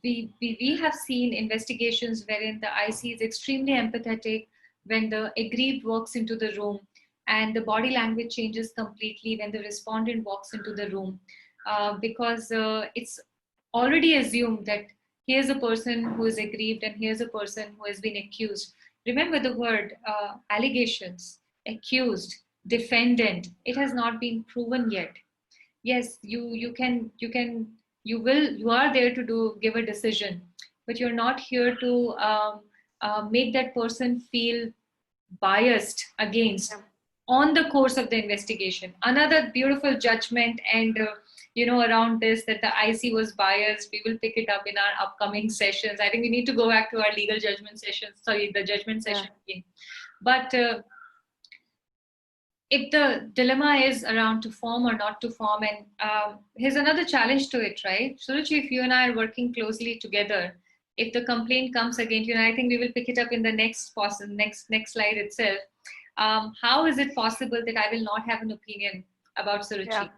We have seen investigations wherein the IC is extremely empathetic when the aggrieved walks into the room, and the body language changes completely when the respondent walks into the room, because it's already assumed that here's a person who is aggrieved and here's a person who has been accused. Remember the word allegations, accused, defendant. It has not been proven yet. Yes, you are there to give a decision, but you're not here to make that person feel biased against on the course of the investigation. Another beautiful judgment and around this, that the IC was biased. We will pick it up in our upcoming sessions. I think we need to go back to our legal judgment sessions. Sorry, the judgment session again. But if the dilemma is around to form or not to form, and here's another challenge to it, right? Suruchi, if you and I are working closely together, if the complaint comes against you, and I think we will pick it up in the next slide itself. How is it possible that I will not have an opinion about Yeah. Suruchi?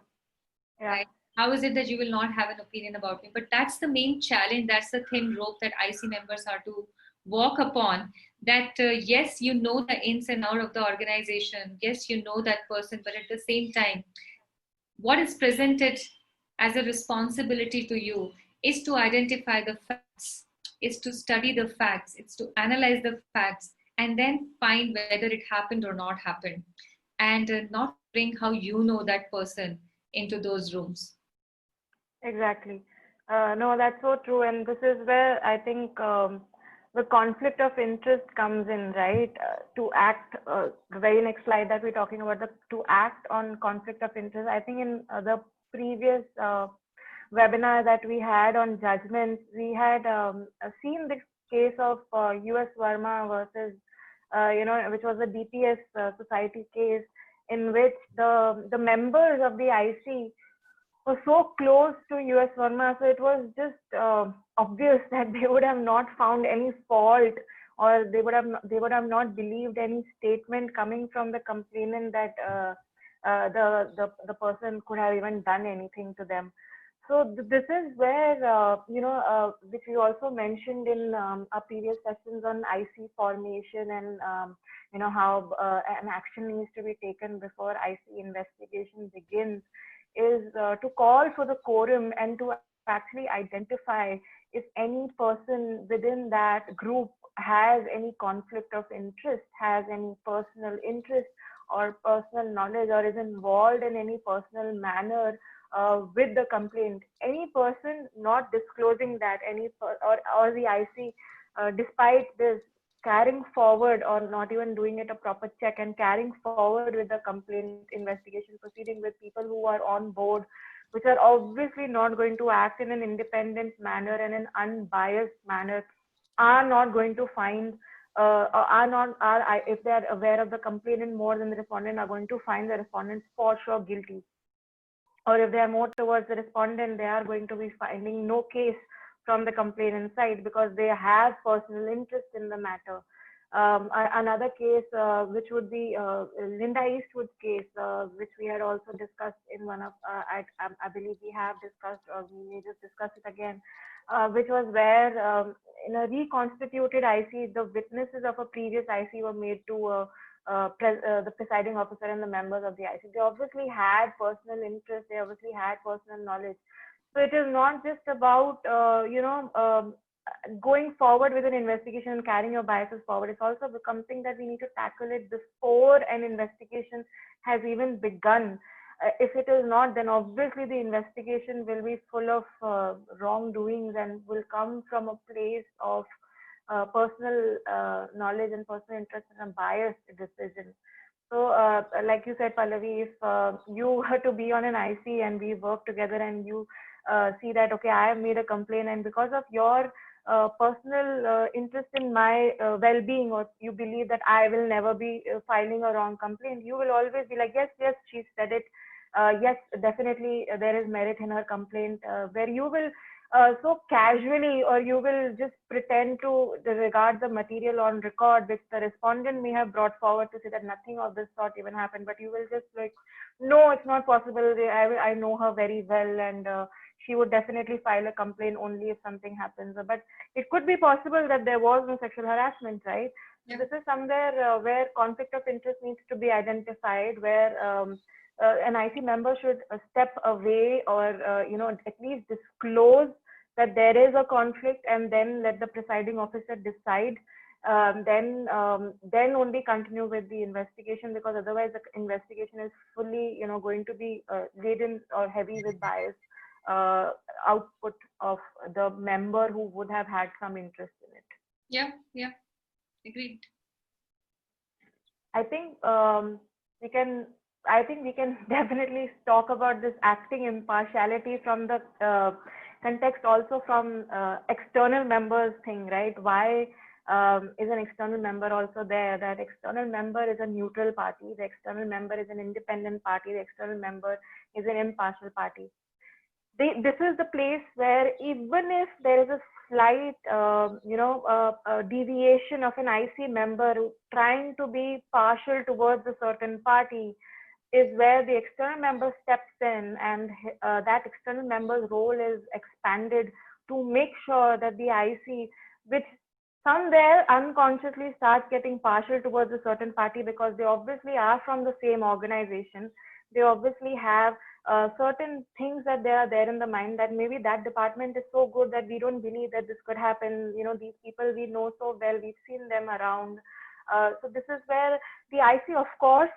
Yeah. Right? How is it that you will not have an opinion about me? But that's the main challenge. That's the thin rope that IC members are to walk upon. That yes, you know the ins and outs of the organization. Yes, you know that person, but at the same time, what is presented as a responsibility to you is to identify the facts, is to study the facts, it's to analyze the facts, and then find whether it happened or not happened, and not bring how you know that person into those rooms. Exactly. No, that's so true. And this is where I think the conflict of interest comes in, right? To act, the very next slide that we're talking about, to act on conflict of interest. I think in the previous webinar that we had on judgments, we had seen this case of US Verma versus, which was a DPS society case in which the members of the IC were so close to US Verma, so it was just obvious that they would have not found any fault, or they would have not believed any statement coming from the complainant that the person could have even done anything to them. So this is where which we also mentioned in our previous sessions on IC formation, and how an action needs to be taken before IC investigation begins, is to call for the quorum and to actually identify if any person within that group has any conflict of interest, has any personal interest or personal knowledge, or is involved in any personal manner with the complaint. Any person not disclosing that, or the IC, despite this, carrying forward or not even doing it a proper check and carrying forward with the complaint investigation proceeding with people who are on board, which are obviously not going to act in an independent manner and an unbiased manner, are not going to find are not are if they are aware of the complainant more than the respondent, are going to find the respondent for sure guilty. Or if they are more towards the respondent, they are going to be finding no case from the complainant side because they have personal interest in the matter. Another case, which would be Linda Eastwood's case, which we had also discussed in one of, I believe we have discussed, or we may just discuss it again, which was where in a reconstituted IC, the witnesses of a previous IC were made to the presiding officer and the members of the IC. They obviously had personal interest, they obviously had personal knowledge. So it is not just about, going forward with an investigation and carrying your biases forward. It's also something that we need to tackle it before an investigation has even begun. If it is not, then obviously the investigation will be full of wrongdoings and will come from a place of personal knowledge and personal interest and a biased decision. So, like you said, Pallavi, if you were to be on an IC and we work together and you see that, okay, I have made a complaint, and because of your personal interest in my well-being, or you believe that I will never be filing a wrong complaint, you will always be like, yes, yes, she said it. Yes, definitely there is merit in her complaint, where you will so casually, or you will just pretend to regard the material on record which the respondent may have brought forward to say that nothing of this sort even happened, but you will just like, no, it's not possible. I know her very well, and she would definitely file a complaint only if something happens. But it could be possible that there was no sexual harassment, right? Yeah. So this is somewhere where conflict of interest needs to be identified, where an IC member should step away, or at least disclose that there is a conflict, and then let the presiding officer decide. Then only continue with the investigation, because otherwise the investigation is fully going to be laden or heavy with bias output of the member who would have had some interest in it. Yeah, agreed. I think we can. I think we can definitely talk about this acting impartiality from the context, also from external members thing, right? Why is an external member also there? That external member is a neutral party. The external member is an independent party. The external member is an impartial party. This is the place where even if there is a slight, deviation of an IC member trying to be partial towards a certain party, is where the external member steps in, and that external member's role is expanded to make sure that the IC, which somewhere unconsciously starts getting partial towards a certain party because they obviously are from the same organization, they obviously have certain things that they are there in the mind, that maybe that department is so good that we don't believe that this could happen. These people we know so well, we've seen them around. So this is where the IC, of course,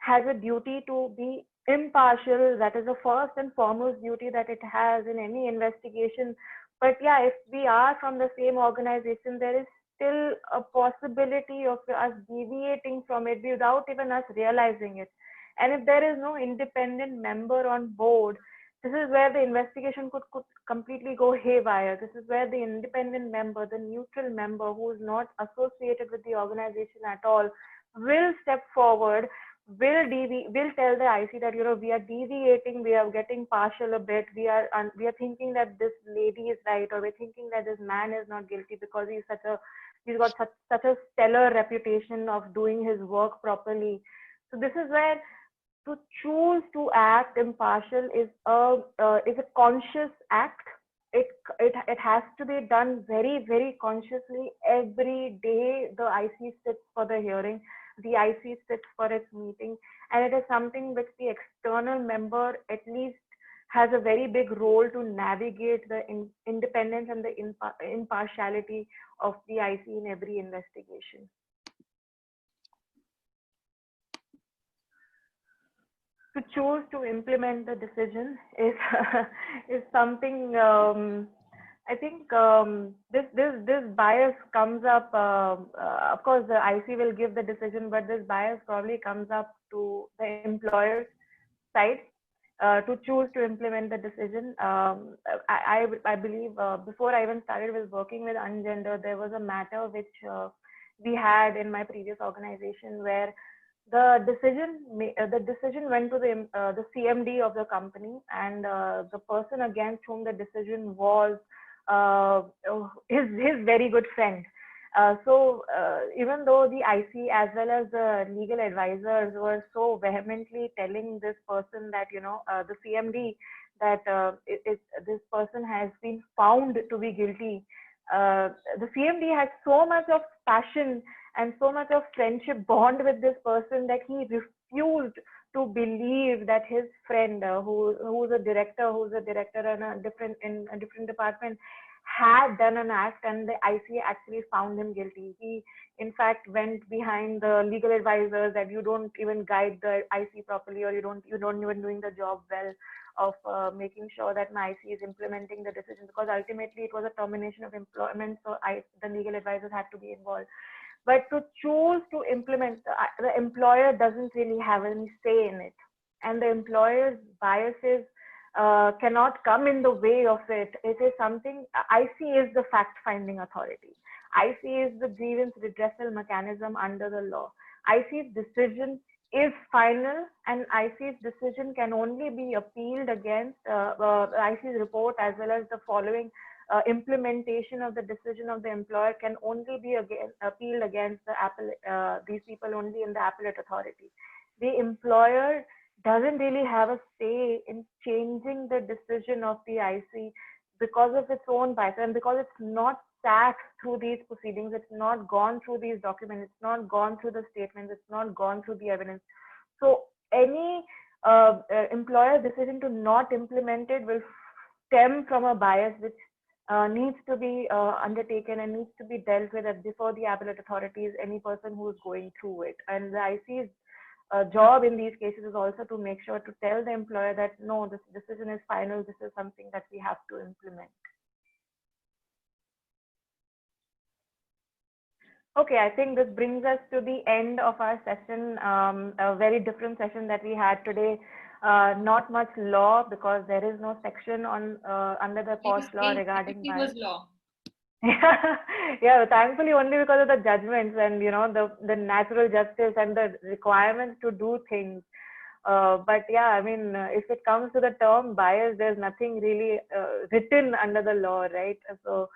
has a duty to be impartial. That is the first and foremost duty that it has in any investigation. But yeah, if we are from the same organization, there is still a possibility of us deviating from it without even us realizing it. And if there is no independent member on board, this is where the investigation could completely go haywire. This is where the independent member, the neutral member who is not associated with the organization at all, will step forward, will tell the IC that we are deviating, we are getting partial a bit, we are thinking that this lady is right, or we're thinking that this man is not guilty because he's got such a stellar reputation of doing his work properly. So this is where to choose to act impartial is a conscious act. It has to be done very, very consciously. Every day the IC sits for the hearing, the IC sits for its meeting, and it is something which the external member at least has a very big role to navigate the independence and the impartiality of the IC in every investigation. To choose to implement the decision is something. I think this bias comes up. Of course, the IC will give the decision, but this bias probably comes up to the employer's side to choose to implement the decision. I believe before I even started with working with Ungender, there was a matter which we had in my previous organization where the decision went to the CMD of the company, and the person against whom the decision was his very good friend. So even though the IC as well as the legal advisors were so vehemently telling this person that the CMD that this person has been found to be guilty, the CMD had so much of passion and so much of friendship bond with this person that he refused to believe that his friend, who's a director in a different department, had done an act, and the IC actually found him guilty. He, in fact, went behind the legal advisors that you don't even guide the IC properly, or you don't even doing the job well of making sure that my IC is implementing the decision, because ultimately it was a termination of employment, so the legal advisors had to be involved. But to choose to implement, the employer doesn't really have any say in it, and the employer's biases cannot come in the way of it. It is something. IC is the fact-finding authority. IC is the grievance redressal mechanism under the law. IC's decision is final, and IC's decision can only be appealed against. IC's report as well as the following implementation of the decision of the employer can only be appealed against these people only in the appellate authority. The employer doesn't really have a say in changing the decision of the IC because of its own bias, and because it's not sat through these proceedings, it's not gone through these documents, it's not gone through the statements, it's not gone through the evidence. So any employer decision to not implement it will stem from a bias which needs to be undertaken and needs to be dealt with before the appellate authorities, any person who is going through it. And the IC's job in these cases is also to make sure to tell the employer that no, this decision is final, this is something that we have to implement. Okay, I think this brings us to the end of our session, a very different session that we had today. Not much law, because there is no section on under the POSH law regarding bias. Law. Yeah, thankfully only because of the judgments and the natural justice and the requirements to do things. But yeah, I mean, if it comes to the term bias, there's nothing really written under the law, right? So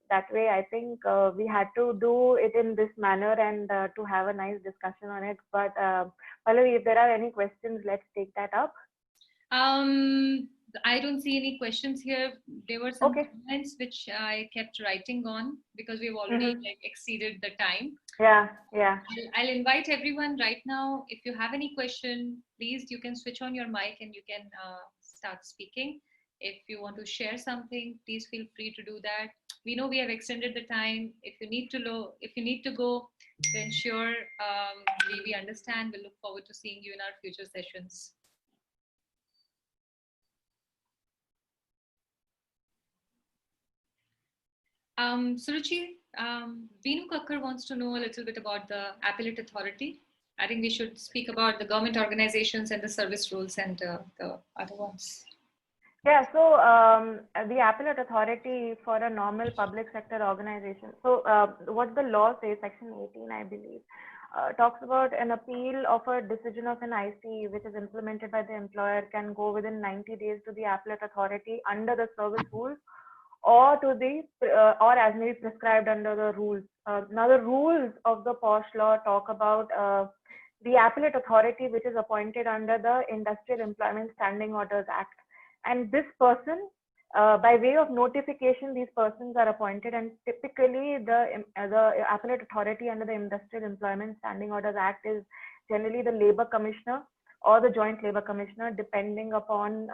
that way, I think we had to do it in this manner and to have a nice discussion on it. But Pallavi, if there are any questions, let's take that up. I don't see any questions here. There were some Okay. comments which I kept writing on because we've already Mm-hmm. like exceeded the time. Yeah, yeah. I'll invite everyone right now. If you have any question, please you can switch on your mic and you can start speaking. If you want to share something, please feel free to do that. We know we have extended the time. If you need to go, then sure, we understand. We look forward to seeing you in our future sessions. Suruchi, Veenu Kakkar wants to know a little bit about the appellate authority. I think we should speak about the government organizations and the service rules and the other ones. Yeah, so the appellate authority for a normal public sector organization. So what the law says, Section 18, I believe, talks about an appeal of a decision of an IC which is implemented by the employer can go within 90 days to the appellate authority under the service rules or to the or as may be prescribed under the rules. Now the rules of the POSH law talk about the appellate authority which is appointed under the Industrial Employment Standing Orders Act, and this person by way of notification these persons are appointed, and typically the appellate authority under the Industrial Employment Standing Orders Act is generally the labor commissioner or the joint labor commissioner, depending upon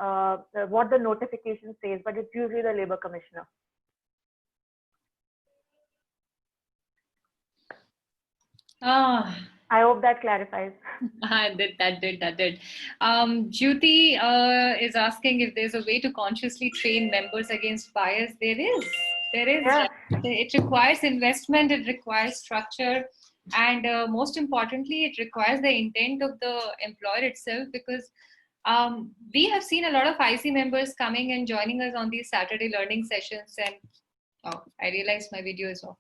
what the notification says, but it's usually the labor commissioner. I hope that clarifies. That did. Jyoti is asking if there's a way to consciously train members against bias. There is. Yeah. It requires investment, it requires structure, and most importantly, it requires the intent of the employer itself, because we have seen a lot of IC members coming and joining us on these Saturday learning sessions. And I realized my video is off.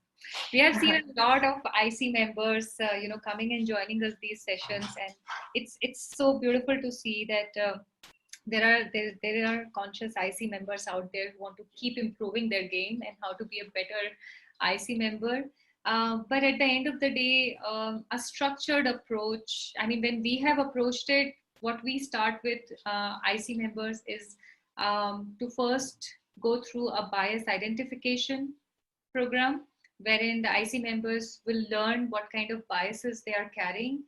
We have seen a lot of IC members, coming and joining us these sessions, and it's so beautiful to see that there are conscious IC members out there who want to keep improving their game and how to be a better IC member. But at the end of the day, a structured approach. I mean, when we have approached it, what we start with IC members is to first go through a bias identification program, wherein the IC members will learn what kind of biases they are carrying,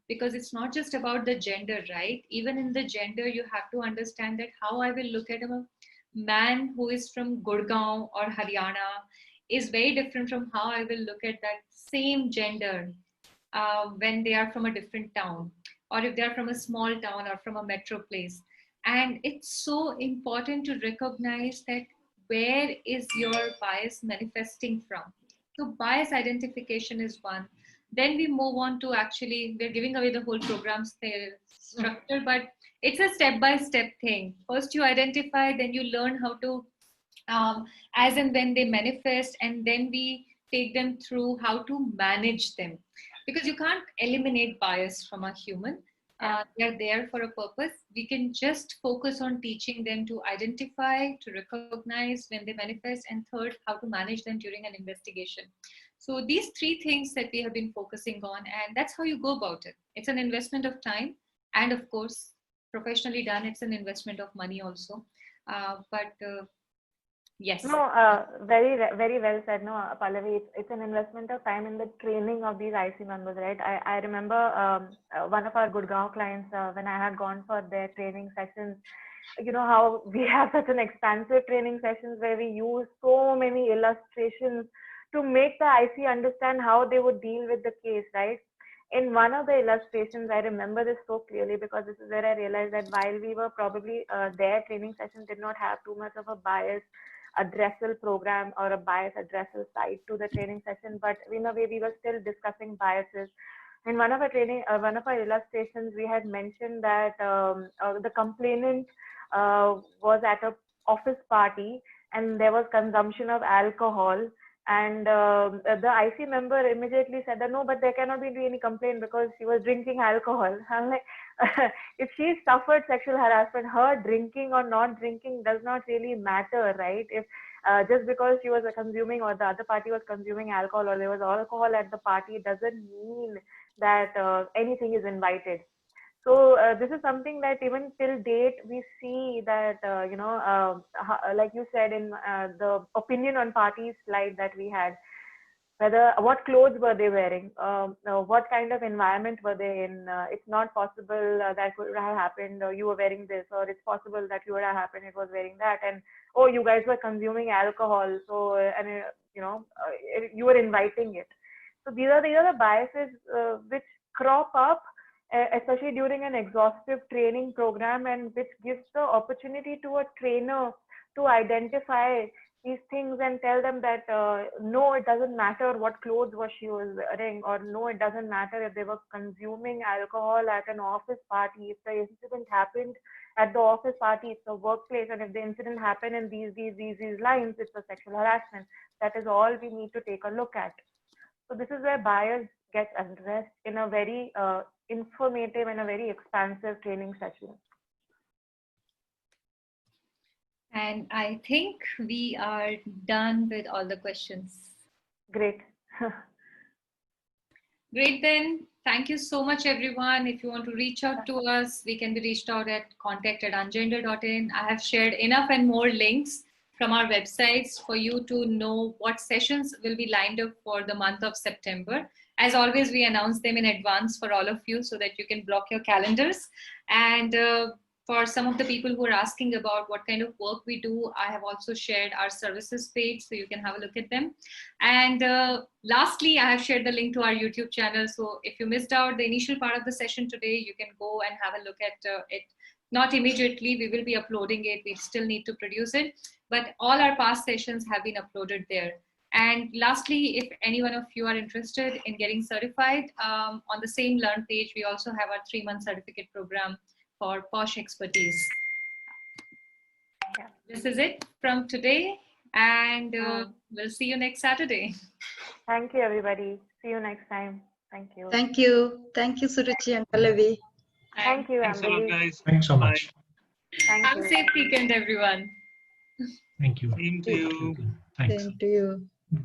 because it's not just about the gender, right? Even in the gender, you have to understand that how I will look at a man who is from Gurgaon or Haryana is very different from how I will look at that same gender when they are from a different town, or if they are from a small town or from a metro place. And it's so important to recognize that where is your bias manifesting from. So bias identification is one. Then we move on to, actually, we're giving away the whole program's structure, but it's a step-by-step thing. First you identify, then you learn how to, as and when they manifest, and then we take them through how to manage them, because you can't eliminate bias from a human. They're there for a purpose. We can just focus on teaching them to identify, to recognize when they manifest, and third, how to manage them during an investigation. So these three things that we have been focusing on, and that's how you go about it. It's an investment of time, and of course, professionally done, it's an investment of money also. But yes. No, very well said. No, Pallavi, it's an investment of time in the training of these IC members, right? I remember one of our Gurgaon clients, when I had gone for their training sessions, you know how we have such an expansive training sessions where we use so many illustrations to make the IC understand how they would deal with the case, right? In one of the illustrations, I remember this so clearly because this is where I realized that while we were probably their training session did not have too much of a bias addressal program or a bias addressal side to the training session, but in a way we were still discussing biases. In one of our training, one of our illustrations, we had mentioned that the complainant was at a office party and there was consumption of alcohol. And the IC member immediately said that no, but there cannot be any complaint because she was drinking alcohol. I'm like, if she suffered sexual harassment, her drinking or not drinking does not really matter, right? If just because she was consuming or the other party was consuming alcohol or there was alcohol at the party doesn't mean that anything is invited. So this is something that even till date we see that like you said in the opinion on parties slide that we had, whether what clothes were they wearing, what kind of environment were they in. It's not possible that could have happened, or you were wearing this, or it's possible that you would have happened it was wearing that, and oh, you guys were consuming alcohol, so you were inviting it. So these are the biases which crop up, especially during an exhaustive training program, and which gives the opportunity to a trainer to identify these things and tell them that no, it doesn't matter what clothes she was wearing, or no, it doesn't matter if they were consuming alcohol at an office party. If the incident happened at the office party, it's a workplace, and if the incident happened in these lines, it's a sexual harassment. That is all we need to take a look at. So this is where bias gets addressed in a very informative and a very expansive training session. And I think we are done with all the questions. Great. Great then. Thank you so much, everyone. If you want to reach out to us, we can be reached out at contact@ungender.in. I have shared enough and more links from our websites for you to know what sessions will be lined up for the month of September. As always, we announce them in advance for all of you so that you can block your calendars. And for some of the people who are asking about what kind of work we do, I have also shared our services page so you can have a look at them. And lastly, I have shared the link to our YouTube channel. So if you missed out the initial part of the session today, you can go and have a look at it. Not immediately, we will be uploading it. We still need to produce it, but all our past sessions have been uploaded there. And lastly, if any one of you are interested in getting certified, on the same Learn page, we also have our 3-month certificate program for POSH expertise. Yeah. This is it from today, and we'll see you next Saturday. Thank you, everybody. See you next time. Thank you. Thank you. Thank you, Suruchi and Pallavi. Thank you, Thanks a lot, Ambali. guys. Thanks so much. Thank Have you. a safe weekend, everyone. Thank you. Same to you. Thanks. Same to you. Bye.